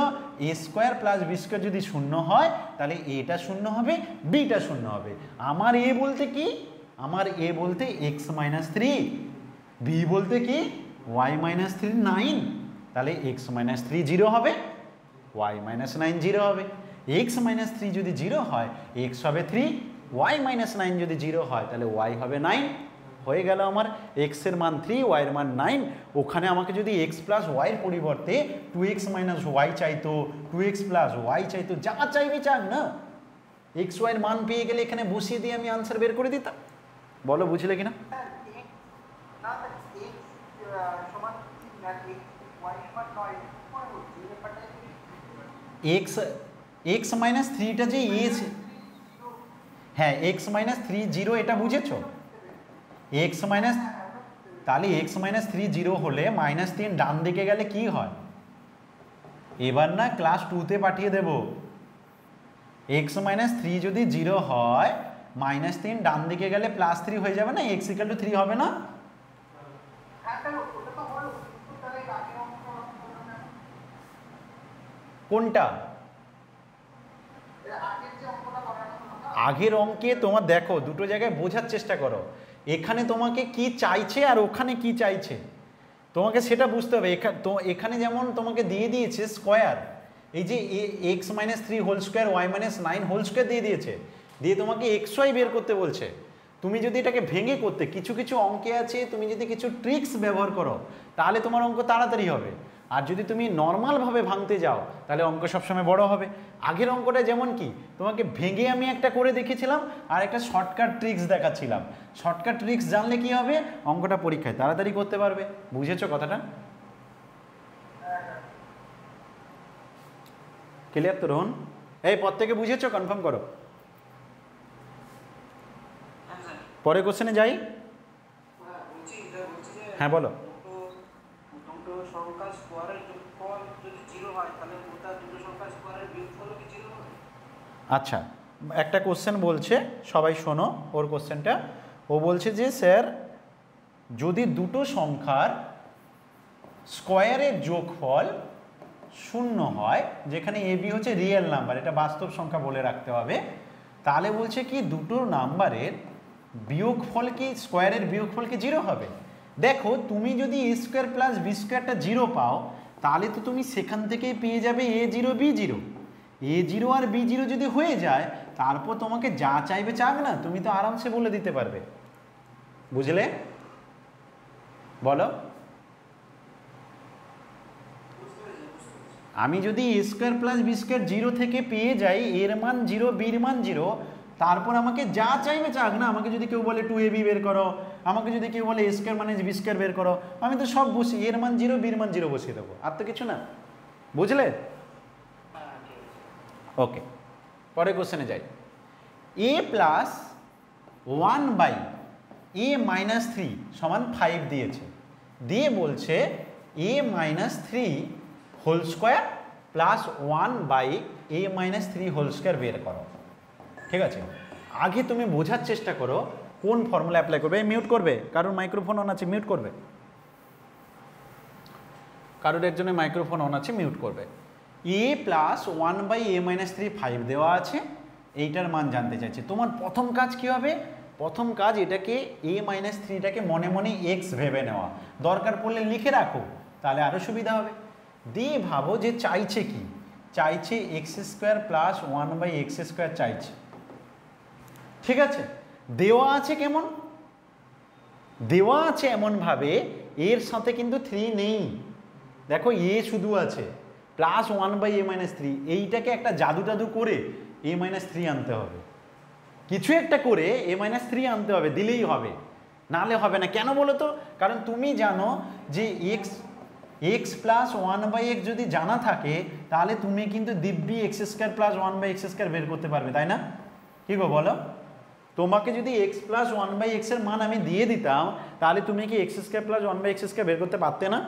এ স্কোয়ার প্লাস বি স্কোয়ার যদি 0 হয় তাহলে এটা 0 হবে, বিটা 0 হবে। আমার এ বলতে কি? আমার এ বলতে এক্স মাইনাস থ্রি, বি বলতে কি? Y minus three 9। তাহলে এক্স মাইনাস থ্রি 0 হবে, ওয়াই মাইনাস নাইন 0 হবে। এক্স মাইনাস থ্রি যদি 0 হয়, এক্স হবে 3, ওয়াই মাইনাস নাইন যদি 0 হয় তাহলে ওয়াই হবে 9। হয়ে গেল আমার এক্স এর মান 3, ওয়াই এর মান 9। ওখানে আমাকে যদি এক্স প্লাস ওয়াইয়ের পরিবর্তে 2x মাইনাস ওয়াই চাইতো, 2x প্লাস ওয়াই চাইতো, যা চাইবি চাক না, এক্স ওয়াইয়ের মান পেয়ে গেলে এখানে বসিয়ে দিয়ে আমি আনসার বের করে দিতাম। বলো, বুঝলে কিনা? এক্স মাইনাস থ্রিটা যে হ্যাঁ, এক্স মাইনাস থ্রি 0 এটা বুঝেছ? এক্স মাইনাস, তাহলে এক্স মাইনাস থ্রি 0 হলে -3 ডান দিকে গেলে কি হয়? এবার না ক্লাস 2তে পাঠিয়ে দেব। এক্স মাইনাস থ্রি যদি 0 হয়, -3 ডান দিকে গেলে +3 হয়ে যাবে না? এক্স ইকুয়াল টু 3 হবে না? কোনটা? আগের অঙ্কে তোমার দেখো, দুটো জায়গায় বোঝার চেষ্টা করো। এখানে তোমাকে কি চাইছে আর ওখানে কি চাইছে, তোমাকে সেটা বুঝতে হবে। এখানে যেমন তোমাকে দিয়ে দিয়েছে স্কোয়ার, এই যে x minus three whole square, y minus nine whole square দিয়ে দিয়েছে, দিয়ে তোমাকে এক্স ওয়াই বের করতে বলছে। তুমি যদি এটাকে ভেঙে করতে, কিছু কিছু অঙ্কে আছে তুমি যদি কিছু ট্রিক্স ব্যবহার করো তাহলে তোমার অঙ্ক তাড়াতাড়ি হবে। আর যদি তুমি নর্মালভাবে ভাঙতে যাও তাহলে অঙ্ক সবসময় বড় হবে। আগের অঙ্কটা যেমন কি, তোমাকে ভেঙে আমি একটা করে দেখেছিলাম আর একটা শর্টকাট ট্রিক্স দেখাচ্ছিলাম। শর্টকাট ট্রিক্স জানলে কি হবে, অঙ্কটা পরীক্ষায় তাড়াতাড়ি করতে পারবে। বুঝেছো কথাটা? ক্লিয়ার তো রোহন? এই প্রত্যেকে বুঝেছো? কনফার্ম করো। পরে কোশ্চেনে যাই। হ্যাঁ বলো। আচ্ছা, একটা কোশ্চেন বলছে, সবাই শোনো ওর কোশ্চেনটা। ও বলছে যে স্যার, যদি দুটো সংখ্যার স্কোয়ারের যোগফল 0 হয়, যেখানে এ বি হচ্ছে রিয়েল নাম্বার, এটা বাস্তব সংখ্যা বলে রাখতে হবে, তাহলে বলছে কি দুটো নাম্বারের বিয়োগফল কি, স্কোয়ারের বিয়োগফল কি 0 হবে? দেখো, তুমি যদি এ স্কোয়ার প্লাস বি স্কোয়ারটা 0 পাও, তাহলে তো তুমি সেখান থেকেই পেয়ে যাবে a0 b0। A0 আর B0 যদি হয়ে যায় তারপর তোমাকে যা চাইবে চাক না, তুমি তো আরামসে বলে দিতে পারবে। বুঝলে? বলো। আমি যদি a square plus B square 0 থেকে পেয়ে যাই এর মান 0 বির মান 0, তারপর আমাকে যা চাইবে চাক না, আমাকে যদি কেউ বলে 2ab বের করো, আমাকে যদি কেউ বলে a স্কোয়ার মানে বি স্কোয়ার বের করো, আমি তো সব বসি এর মান 0 বির মান 0 বসিয়ে দেবো, আর তো কিছু না। বুঝলে? ওকে, পরে কোশ্চেনে যাই। a প্লাস 1/a মাইনাস 3 সমান 5 দিয়েছে, দিয়ে বলছে a minus 3 whole square plus 1/a minus 3 whole square বের করো। ঠিক আছে, আগে তুমি বোঝার চেষ্টা করো কোন ফর্মুলা অ্যাপ্লাই করবে। মিউট করবে, কারোর মাইক্রোফোন অন আছে মিউট করবে, কারোর একজনের মাইক্রোফোন অন আছে মিউট করবে। a প্লাস 1/a মাইনাস 3 5 দেওয়া আছে, এইটার মান জানতে চাইছে। তোমার প্রথম কাজ কি হবে? প্রথম কাজ এটাকে a মাইনাস 3টাকে মনে মনে x ভেবে নেওয়া, দরকার পড়লে লিখে রাখো, তাহলে আরও সুবিধা হবে। দিয়ে ভাবো যে চাইছে কি, চাইছে x square plus 1/x square চাইছে। ঠিক আছে, দেওয়া আছে কেমন? দেওয়া আছে এমনভাবে এর সাথে কিন্তু 3 নেই, দেখো a শুধু আছে, প্লাস 1/a মাইনাস 3, এইটাকে একটা জাদু টাদু করে a মাইনাস 3 আনতে হবে, কিছু একটা করে a মাইনাস 3 আনতে হবে, দিলেই হবে, নাহলে হবে না। কেন বলো তো? কারণ তুমি জানো যে x প্লাস 1/x যদি জানা থাকে তাহলে তুমি কিন্তু দিব্যি x square plus 1/x square বের করতে পারবে, তাই না? কি গো বলো? তোমাকে যদি x প্লাস 1/x এর মান আমি দিয়ে দিতাম তাহলে তুমি কি x square plus 1/x square বের করতে পারতে না?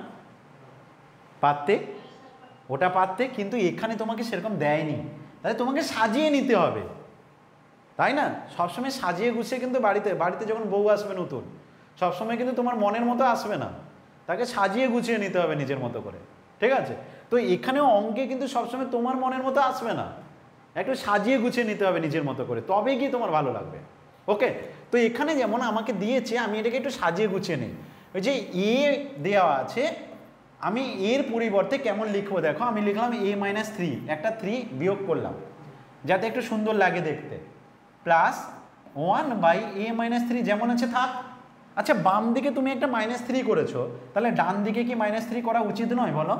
পারতে, ওটা পারতে, কিন্তু এখানে তোমাকে সেরকম দেয়নি, তাহলে তোমাকে সাজিয়ে নিতে হবে, তাই না? সবসময় সাজিয়ে গুছিয়ে কিন্তু বাড়িতে যখন বউ আসবে নতুন, সবসময় কিন্তু তোমার মনের মতো আসবে না, তাকে সাজিয়ে গুছিয়ে নিতে হবে নিজের মতো করে। ঠিক আছে, তো এখানেও অঙ্কে কিন্তু সবসময় তোমার মনের মতো আসবে না, একটু সাজিয়ে গুছিয়ে নিতে হবে নিজের মতো করে, তবে গিয়ে তোমার ভালো লাগবে। ওকে, তো এখানে যেমন আমাকে দিয়েছে, আমি এটাকে একটু সাজিয়ে গুছিয়ে নিই। ওই যে এ দেওয়া আছে, আমি এর পরিবর্তে কেমন লিখবো দেখো, আমি লিখলাম a মাইনাস 3, একটা 3 বিয়োগ করলাম যাতে একটু সুন্দর লাগে দেখতে, প্লাস 1/a মাইনাস 3 যেমন আছে থাক। আচ্ছা, বাম দিকে তুমি একটা মাইনাস 3 করেছো, তাহলে ডান দিকে কি মাইনাস 3 করা উচিত নয় বলো?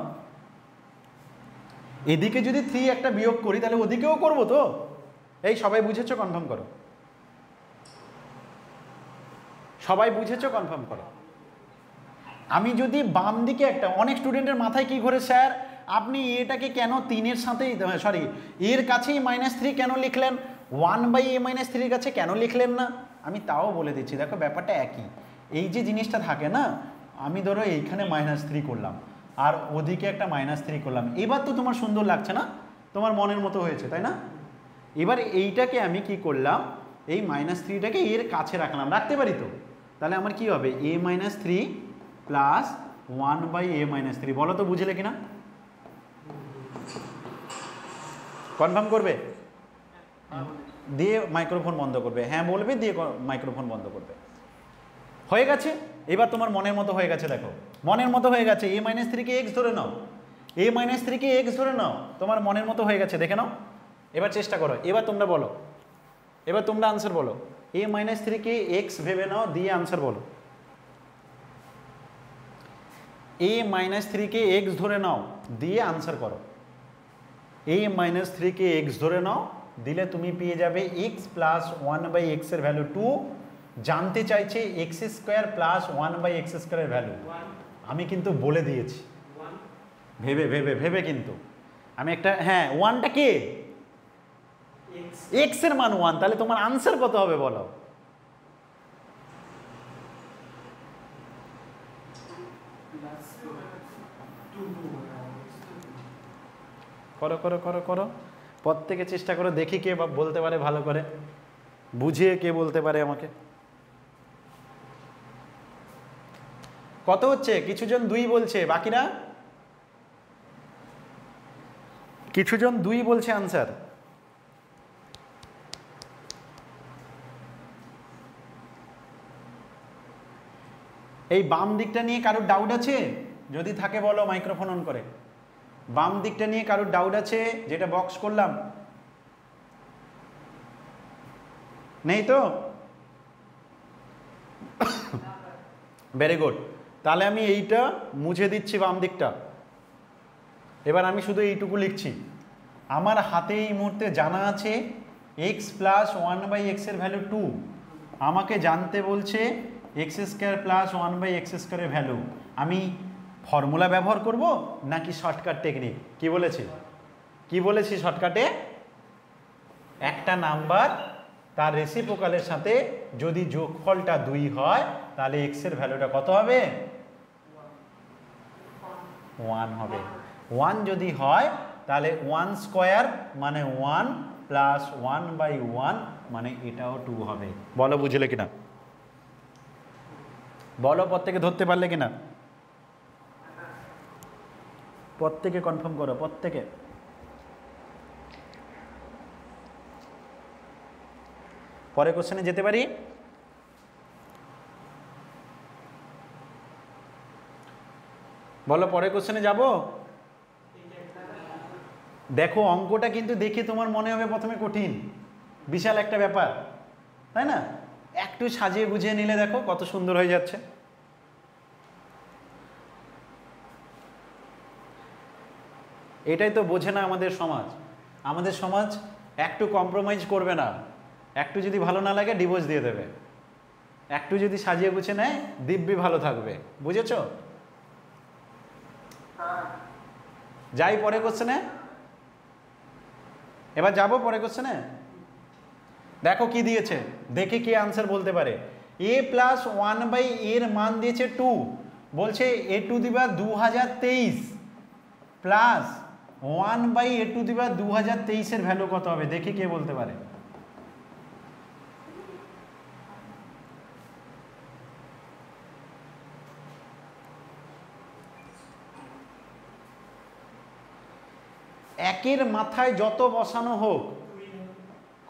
এদিকে যদি 3 একটা বিয়োগ করি তাহলে ওদিকেও করবো তো। এই সবাই বুঝেছো? কনফার্ম করো, সবাই বুঝেছো? কনফার্ম করো। আমি যদি বাম দিকে একটা, অনেক স্টুডেন্টের মাথায় কি ঘোরে, স্যার আপনি এটাকে কেন 3-এর সাথেই, সরি এর কাছেই মাইনাস 3 কেন লিখলেন, 1/a মাইনাস 3-এর কাছে কেন লিখলেন না? আমি তাও বলে দিচ্ছি, দেখো ব্যাপারটা একই। এই যে জিনিসটা থাকে না, আমি ধরো এইখানে মাইনাস 3 করলাম আর ওদিকে একটা মাইনাস 3 করলাম, এবার তো তোমার সুন্দর লাগছে না, তোমার মনের মতো হয়েছে, তাই না? এবার এইটাকে আমি কি করলাম, এই মাইনাস 3টাকে এর কাছে রাখলাম, রাখতে পারি তো, তাহলে আমার কি হবে a minus 3 plus 1/a minus 3। বলো তো বুঝলে কিনা? কনফার্ম করবে? দিয়ে মাইক্রোফোন বন্ধ করবে, হ্যাঁ বলবে, দিয়ে মাইক্রোফোন বন্ধ করবে। হয়ে গেছে, এবার তোমার মনের মতো হয়ে গেছে, দেখো মনের মতো হয়ে গেছে। a মাইনাস 3-কে x ধরে নাও, a মাইনাস 3-কে x ধরে নাও, তোমার মনের মতো হয়ে গেছে, দেখে নাও। এবার চেষ্টা করো, এবার তোমরা বলো, এবার তোমরা আনসার বলো, a মাইনাস 3-কে x ভেবে নাও, দিয়ে আনসার বলো। a মাইনাস 3-কে x ধরে নাও, দিয়ে আনসার করো। a মাইনাস 3-কে x ধরে নাও, দিলে তুমি পেয়ে যাবে x প্লাস 1/x এর ভ্যালু 2, জানতে চাইছে x স্কোয়ার প্লাস 1/x স্কোয়ারের ভ্যালু। আমি কিন্তু বলে দিয়েছি, ভেবে ভেবে ভেবে কিন্তু আমি একটা, হ্যাঁ 1টা কে, x এর মান 1, তাহলে তোমার আনসার কত হবে বলো? করো করো করো করো, প্রত্যেকে চেষ্টা করো, দেখি কে বলতে পারে ভালো করে, বুঝিয়ে কে বলতে পারে আমাকে। কত হচ্ছে? কিছুজন 2 বলছে, বাকিরা? কিছুজন 2 বলছে আনসার। এই বাম দিকটা নিয়ে কারোর ডাউট আছে? যদি থাকে বলো, মাইক্রোফোন অন করে। বাম দিকটা নিয়ে কারোর ডাউট আছে? যেটা বক্স করলাম, নেই তো? ভেরি গুড, তাহলে আমি এইটা মুছে দিচ্ছি বাম দিকটা। এবার আমি শুধু এইটুকু লিখছি, আমার হাতে এই মুহূর্তে জানা আছে এক্স প্লাস 1/x এর ভ্যালু 2, আমাকে জানতে বলছে এক্স স্কোয়ার প্লাস 1/x স্কোয়ারের ভ্যালু। আমি ফর্মুলা ব্যবহার করব নাকি শর্টকাট টেকনিক? কি বলেছি, কি বলেছি শর্টকাটে? একটা নাম্বার তার রেসিপ্রোকালের সাথে যদি যোগফলটা 2 হয় তাহলে এক্স এর ভ্যালুটা কত হবে? 1 হবে। 1 যদি হয় তাহলে 1 স্কোয়ার মানে 1 প্লাস 1/1 মানে এটাও 2 হবে। বলো বুঝলে কিনা? বলো প্রত্যেকে ধরতে পারলে কিনা? প্রত্যেকে কনফার্ম করো, প্রত্যেকে। পরে কোশ্চেনে যেতে পারি? বলো পরে কোশ্চেনে যাব? দেখো অঙ্কটা কিন্তু দেখে তোমার মনে হবে প্রথমে কঠিন, বিশাল একটা ব্যাপার, তাই না? একটু সাজিয়ে গুছিয়ে নিলে দেখো কত সুন্দর হয়ে যাচ্ছে। এটাই তো বোঝে না আমাদের সমাজ। আমাদের সমাজ একটু কম্প্রোমাইজ করবে না, একটু যদি ভালো না লাগে ডিভোর্স দিয়ে দেবে, একটু যদি সাজিয়ে গুছিয়ে নেয় দিব্যি ভালো থাকবে। বুঝেছ? যাই পরে কোশ্চেনে, এবার যাবো পরে কোশ্চেনে। দেখো কি দিয়েছে, দেখে কি আনসার বলতে পারে। a প্লাস 1/a এর মান দিয়েছে 2, বলছে a⁻2023 প্লাস 1/a⁻2023 এর ভ্যালু কত হবে? দেখি কে বলতে পারে। একের মাথায় যত বসানো হোক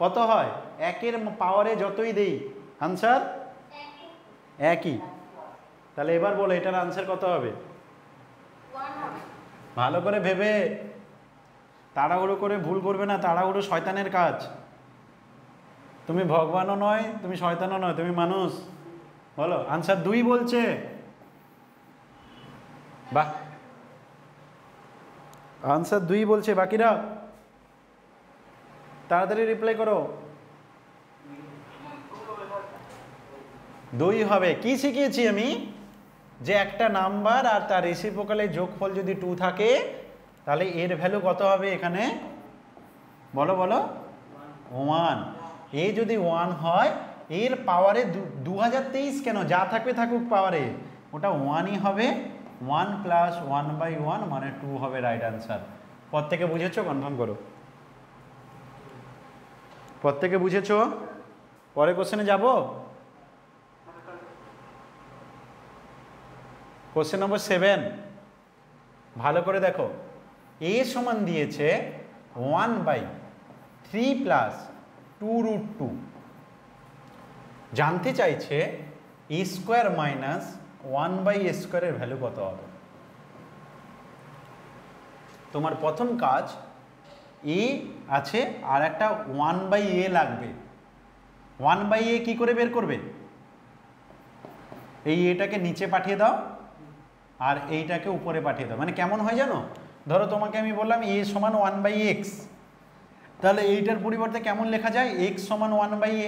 কত হয়? একের পাওয়ারে যতই দেই আনসার একই। তাহলে এবার বলো এটার আনসার কত হবে? ভালো করে ভেবে, তাড়াহুড়ো করে ভুল করবে না, তাড়াহুড়ো শয়তানের কাজ। তুমি ভগবানও নয়, তুমি শয়তানও নয়, তুমি মানুষ। বলো আনসার 2 বলছে। বাহ, আনসার 2 বলছে। বাকিরা তাড়াতাড়ি রিপ্লাই করো। 2 হবে। কি শিখিয়েছি আমি? যে একটা নাম্বার আর তার রেসিপ্রোকালের যোগফল যদি 2 থাকে তাহলে এর ভ্যালু কত হবে এখানে? বলো বলো। 1। এ যদি 1 হয় এর পাওয়ারে 2023 কেন, যা থাকবে থাকুক পাওয়ারে, ওটা 1ই হবে। 1 প্লাস 1/1 মানে 2 হবে রাইট আনসার। প্রত্যেকে বুঝেছো? কনফার্ম করো। প্রত্যেকে বুঝেছো? পরে কোশ্চেনে যাব। কোশ্চেন নম্বর 7, ভালো করে দেখো। a সমান দিয়েছে 1/3 প্লাস 2√2, জানতে চাইছে a স্কোয়ার মাইনাস 1/a স্কোয়ারের ভ্যালু কত হবে। তোমার প্রথম কাজ, a আছে আর একটা 1/a লাগবে। 1/a কি করে বের করবে? এই এটাকে নিচে পাঠিয়ে দাও আর এইটাকে উপরে পাঠিয়ে দাও। মানে কেমন হয় জানো? ধরো তোমাকে আমি বললাম a সমান 1/x, তাহলে এইটার পরিবর্তে কেমন লেখা যায়? x সমান 1/a।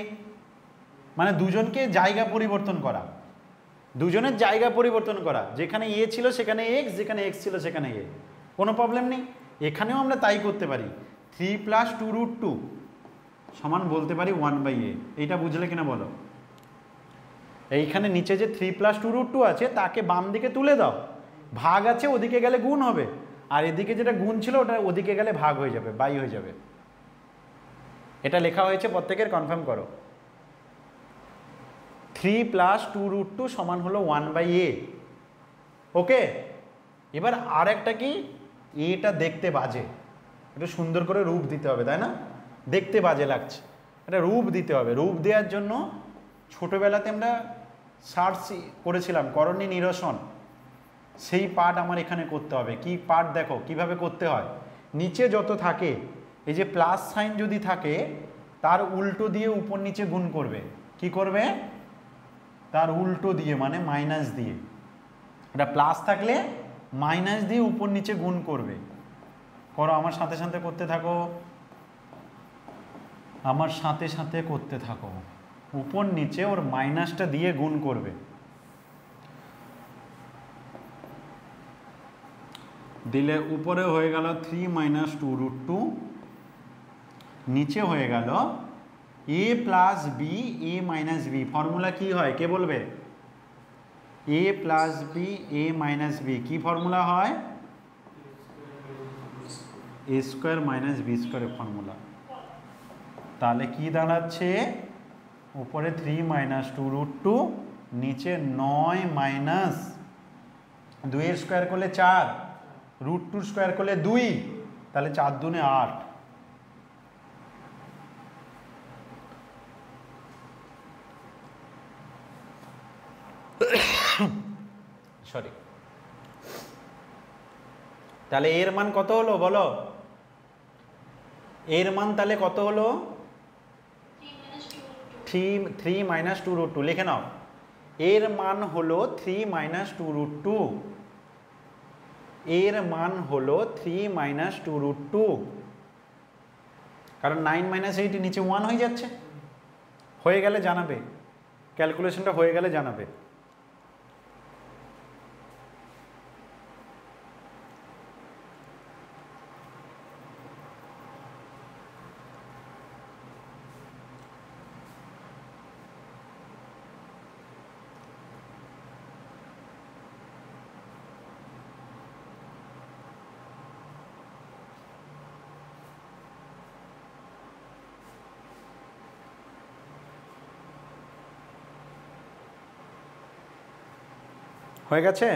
মানে দুজনকে জায়গা পরিবর্তন করা, দুজনের জায়গা পরিবর্তন করা। যেখানে a ছিল সেখানে x, যেখানে x ছিল সেখানে a, কোনো প্রবলেম নেই। এখানেও আমরা তাই করতে পারি। 3 প্লাস 2√2 সমান বলতে পারি 1/a। এইটা বুঝলে কিনা বলো? এইখানে নিচে যে 3 প্লাস 2√2 আছে তাকে বাম দিকে তুলে দাও, ভাগ আছে ওদিকে গেলে গুণ হবে, আর এদিকে যেটা গুণ ছিল ওটা ওদিকে গেলে ভাগ হয়ে যাবে, বাই হয়ে যাবে। এটা লেখা হয়েছে, প্রত্যেকের কনফার্ম করো। 3 প্লাস 2√2 সমান হলো 1/a। ওকে, এবার আর একটা কি, এটা দেখতে বাজে, একটু সুন্দর করে রূপ দিতে হবে, তাই না? দেখতে বাজে লাগছে, এটা রূপ দিতে হবে। রূপ দেওয়ার জন্য ছোটোবেলাতে আমরা সার্চ করেছিলাম করণী নিরসন, সেই পার্ট আমার এখানে করতে হবে। কি পার্ট দেখো কিভাবে করতে হয়। নিচে যত থাকে এই যে প্লাস সাইন যদি থাকে তার উল্টো দিয়ে উপর নিচে গুণ করবে। কি করবে? তার উল্টো দিয়ে মানে মাইনাস দিয়ে। এটা প্লাস থাকলে মাইনাস দিয়ে উপর নিচে গুণ করবে। করো, আমার সাথে সাথে করতে থাকো, আমার সাথে সাথে করতে থাকো। উপর নিচে ওর মাইনাসটা দিয়ে গুণ করবে। দিলে উপরে হয়ে গেল 3 - 2√2, নিচে হয়ে গেল a plus B a minus B. Formula কি হয় কে বলবে? a plus B a minus B কি ফর্মুলা হয়? a স্কোয়ার মাইনাস বি স্কোয়ারের ফর্মুলা। তাহলে কি দাঁড়াচ্ছে? উপরে 3 - 2√2, নিচে 9 মাইনাস 2 এর স্কোয়ার করলে 4, √2 স্কোয়ার করলে 2, তাহলে 4 দুনে 8। সরি, তাহলে এর মান কত হলো বলো? এর মান তাহলে কত হলো? 3 - 2√2 লিখে নাও। এর মান হলো 3 - 2√2। এর মান হলো 3 - 2√2, কারণ 9 - 8 নিচে 1 হয়ে যাচ্ছে। হয়ে গেলে জানাবে, ক্যালকুলেশনটা হয়ে গেলে জানাবে। হয়ে গেছে?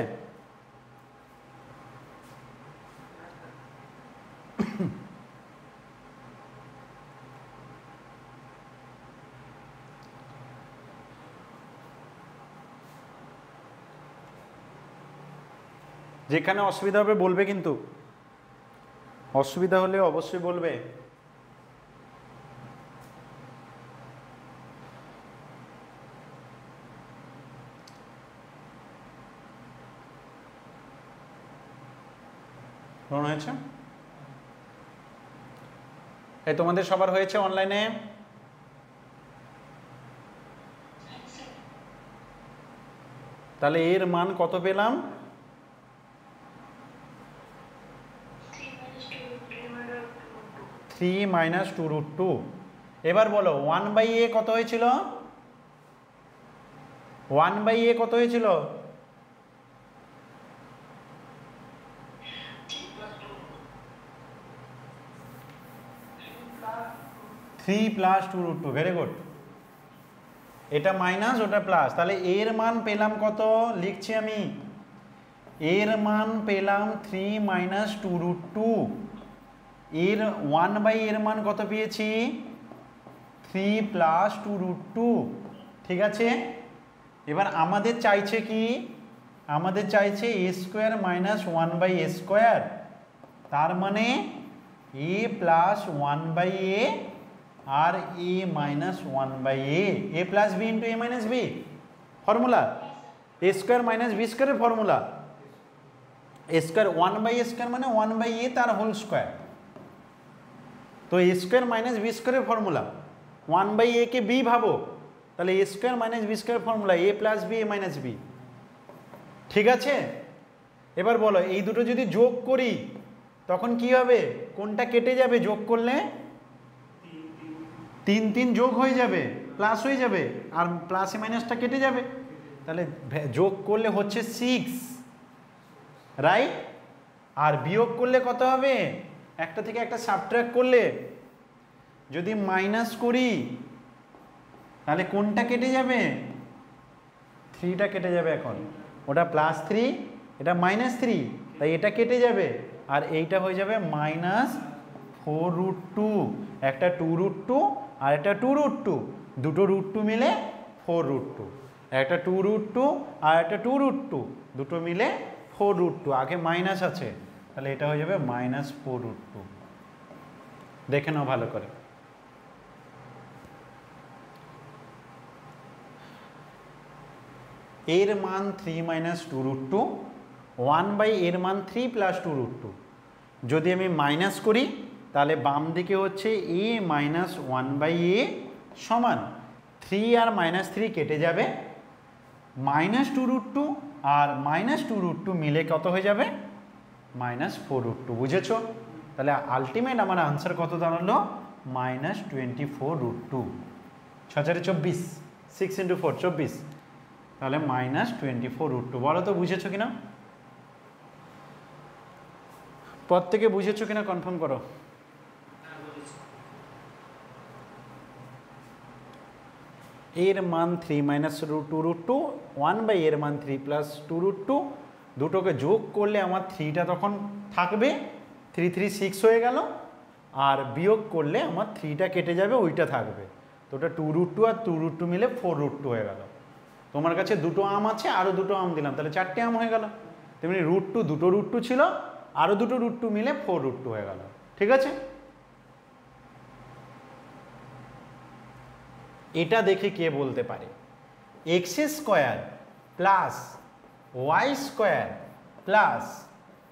যেখানে অসুবিধা হবে বলবে, কিন্তু অসুবিধা হলে অবশ্যই বলবে। কেমন হয়েছে? এই তোমাদের সবার হয়েছে অনলাইনে? তাহলে এর মান কত পেলাম? 3 - 2√2। এবার বলো 1/a কত হয়েছিল? 1/a কত হয়েছিল? 3 + 2√2। Very good. এটা মাইনাস ওটা প্লাস, তাহলে এর মান পেলাম কত? লিখছি আমি, এর মান পেলাম 3 - 2√2। এর 1/a এর মান কত পেয়েছি? 3 + 2√2। ঠিক আছে। এবার আমাদের চাইছে কি? আমাদের চাইছে a square minus 1/a square, তার মানে a প্লাস 1/a আর a minus 1/a, a plus b into a minus b formula, a square minus b স্কোয়ারের formula. a square 1/a square মানে 1/a তার হোল স্কোয়ার। তো a square minus b স্কোয়ারের formula, 1/a কে b ভাবো, তাহলে a square minus b square formula a plus b a minus b। ঠিক আছে। এবার বলো এই দুটো যদি যোগ করি তখন কি হবে? কোনটা কেটে যাবে যোগ করলে? 3 3 যোগ হয়ে যাবে, প্লাস হয়ে যাবে, আর প্লাসে মাইনাসটা কেটে যাবে। তাহলে যোগ করলে হচ্ছে 6, রাইট? আর বিয়োগ করলে কত হবে? একটা থেকে একটা সাবট্রাক্ট করলে যদি মাইনাস করি তাহলে কোনটা কেটে যাবে? 3টা কেটে যাবে। এখন ওটা +3, এটা -3, তাই এটা কেটে যাবে, আর এইটা হয়ে যাবে -4√2। একটা 2√2 আর একটা 2√2, দুটো √2 মিলে 4√2। একটা 2√2 আর একটা 2√2, দুটো মিলে 4√2, আগে মাইনাস আছে, তাহলে এটা হয়ে যাবে -4√2। দেখে নাও ভালো করে। এর মান 3 - 2√2, 1 এর মান 3 + 2√2। যদি আমি মাইনাস করি তাহলে বাম দিকে হচ্ছে a - 1/a সমান 3 আর -3 কেটে যাবে, -2√2 আর -2√2 মিলে কত হয়ে যাবে? -4√2। বুঝেছো? তাহলে আলটিমেট আমার আনসার কত দাঁড়ালো? -24√2। 6/24, 6 × 4 24, তাহলে -24√2। বলো তো বুঝেছো কিনা? প্রত্যেকে বুঝেছো কিনা কনফার্ম করো। এর মান 3 - 2√2, 1 এর মান 3 + 2√2, দুটোকে যোগ করলে আমার 3টা তখন থাকবে, 3 3 6 হয়ে গেল, আর বিয়োগ করলে আমার 3টা কেটে যাবে, ওইটা থাকবে। তো ওটা 2√2 আর 2√2 মিলে 4√2 হয়ে গেল। তোমার কাছে দুটো আম আছে, আরও দুটো আম দিলাম, তাহলে 4টে আম হয়ে গেল। তেমনি √2, দুটো √2 ছিল, আরও দুটো √2 মিলে 4√2 হয়ে গেল। ঠিক আছে? এটা দেখে কে বলতে পারে x² + y² +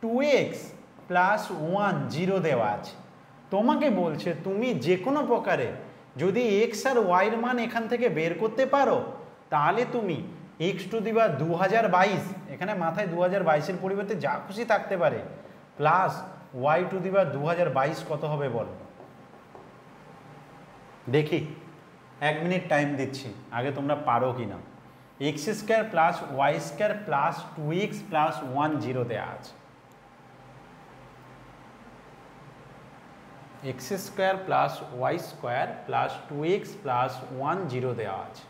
2x + 1 0 দেওয়া আছে। তোমাকে বলছে তুমি যে কোনো প্রকারে যদি x আর y এর মান এখান থেকে বের করতে পারো, তাহলে তুমি x⁻2022, এখানে মাথায় 2022-এর পরিবর্তে যা খুশি থাকতে পারে, প্লাস y⁻2022 কত হবে বলো দেখি। 1 মিনিট টাইম দিচ্ছি, আগে তোমরা পারো কি না। x² + y² + 2x + 1 0 দেওয়া আছে। x² + y² + 2x + 1 0 দেওয়া আছে।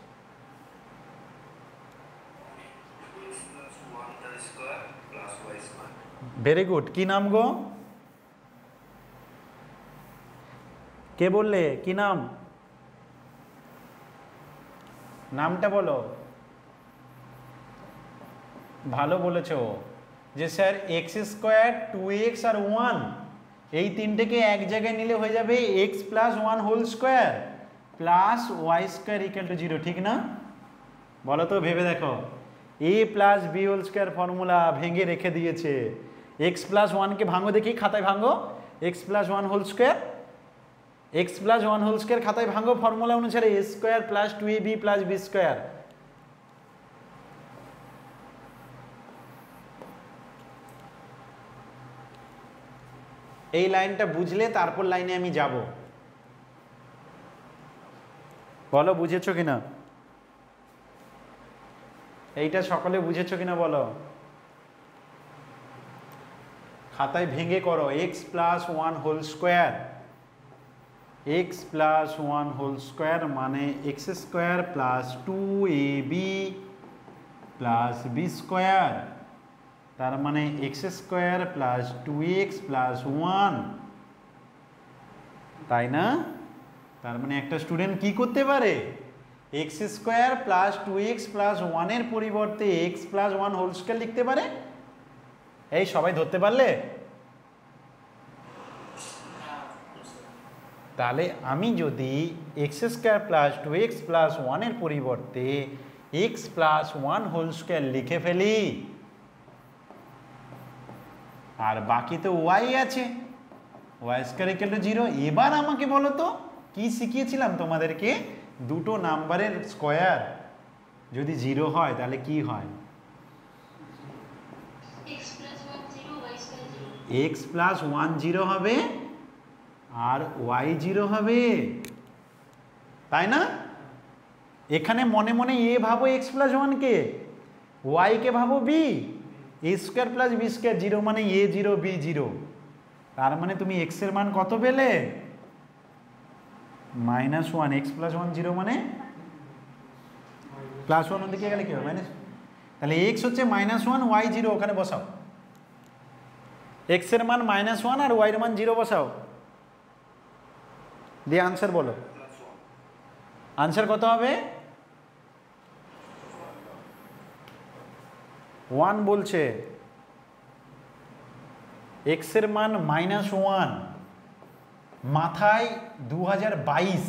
Very good. কি নাম গো? কে বললে? কি নাম? নামটা বলো। ভালো বলেছো যে স্যার x², 2x আর 1, এই তিনটেকে এক জায়গায় নিলে হয়ে যাবে x + 1 whole square plus y² = 0। ঠিক না? বলো তো, ভেবে দেখো। a + b whole square formula ভেঙে রেখে দিয়েছে। x + 1কে ভাঙো দেখি, খাতায় ভাঙো। x + 1 whole square, x + 1 whole square খাতায় ভাঙো ফর্মুলা অনুসারে a² + 2ab + b²। এই লাইনটা বুঝলে তারপর লাইনে আমি যাব। বলো বুঝেছো কিনা? এইটা সকলে বুঝেছো কিনা বলো। খাতায় ভেঙে করো। x + 1 whole square, x + 1 whole square মানে x² + 2ab + b², তার মানে x² + 2x + 1, তাই না? তার মানে একটা স্টুডেন্ট কি করতে পারে? x² + 2x + 1 এর পরিবর্তে x + 1 হোল স্কোয়ার লিখতে পারে। এই সবাই ধরতে পারলে? তাহলে আমি যদি x² + 2x + 1 এর পরিবর্তে x + 1 হোল স্কোয়ার লিখে ফেলি, আর বাকি তো y আছে, y² = 0। এবার আমাকে বলো তো কি শিখিয়েছিলাম তোমাদেরকে? দুটো নাম্বারের স্কোয়ার যদি 0 হয় তাহলে কি হয়? x + 1 0 হবে আর y 0 হবে, তাই না? এখানে মনে মনে a ভাবো x + 1 কে, y কে ভাবো b, a² + b² 0 মানে a 0 b 0। তার মানে তুমি x এর মান কত পেলে? -1। x + 1 0 মানে +1 ওদিকে গেলে কি হবে? মাইনাস। তাহলে x হচ্ছে -1, y 0, ওখানে বসাও। x এর মান -1 আর y এর মান 0 বসাও, দিয়ে আনসার বলো। আনসার কত হবে? 1 বলছে। এক্সের মান -1, মাথায় 2022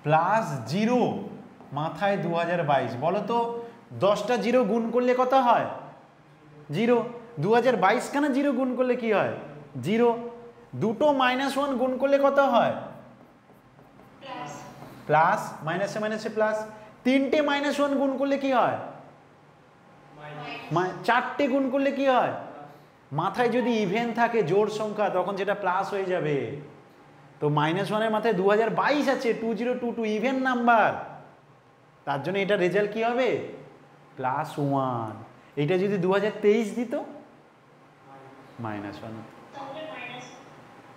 প্লাস 0 মাথায় 2022। বলো তো 10টা 0 গুণ করলে কত হয়? 0। 2022 খানা 0 গুণ করলে কি হয়? 0। দুটো -1 গুণ করলে কত হয়? প্লাস। মাইনাসে মাইনাসে প্লাস। তিনটে -1 গুণ করলে কি হয়? চারটে গুণ করলে কি হয়? মাথায় যদি ইভেন থাকে জোড় সংখ্যা তখন যেটা প্লাস হয়ে যাবে। তো -1 মাথায় 2022 আছে, 2022 ইভেন নাম্বার, তার জন্য এটা রেজাল্ট কি হবে? +1। এটা যদি 2023 দিত -1।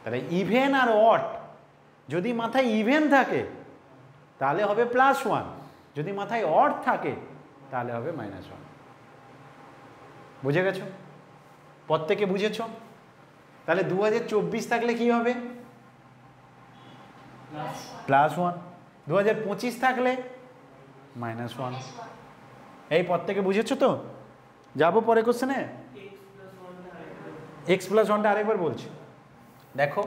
তাহলে ইভেন আর অড যদি মাথায় ইভেন থাকে তাহলে হবে +1, যদি মাথায় অড থাকে তাহলে হবে -1। বুঝে গেছো? প্রত্যেকে বুঝেছো? তাহলে 2024 থাকলে কি হবে? +1। 2025 থাকলে -1। এই প্রত্যেকে বুঝেছো তো? যাবো পরে কোশ্চেনে। x+1টা আরেকবার বলছি। দেখো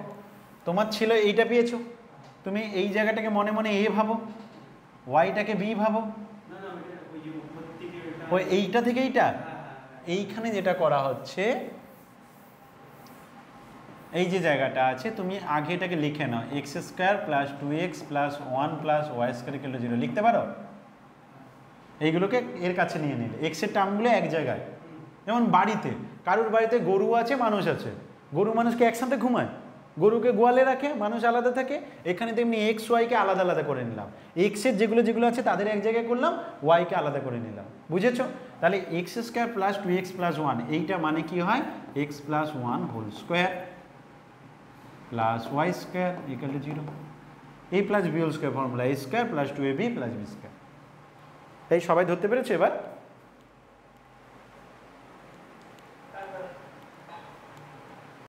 তোমার ছিল এইটা পেয়েছো, তুমি এই জায়গাটাকে মনে মনে a ভাবো, ওয়াইটাকে b ভাবো। ওই এইটা থেকে এইটা, এইখানে যেটা করা হচ্ছে এই যে জায়গাটা আছে তুমি আগে এটাকে লিখে নাও, x² + 2x + 1 + y² = 0 লিখতে পারো। এইগুলোকে এর কাছে নিয়ে নিলে এক্সের টার্মগুলো এক জায়গায়। যেমন বাড়িতে কারোর বাড়িতে গরু আছে, মানুষ আছে, গরু মানুষকে একসাথে ঘুমায়, গরুকে গোয়ালে রাখে, মানুষ আলাদা থাকে। এখানে তেমনি এক্স ওয়াইকে আলাদা আলাদা করে নিলাম, এক্সের যেগুলো যেগুলো আছে তাদের এক জায়গায় করলাম, ওয়াইকে আলাদা করে নিলাম। বুঝেছো? তাহলে x² + 2x + 1 এইটা মানে কি হয়? x + 1² + y² = 0। a + b² formula a² + 2ab + b²। এই সবাই ধরতে পেরেছে এবার?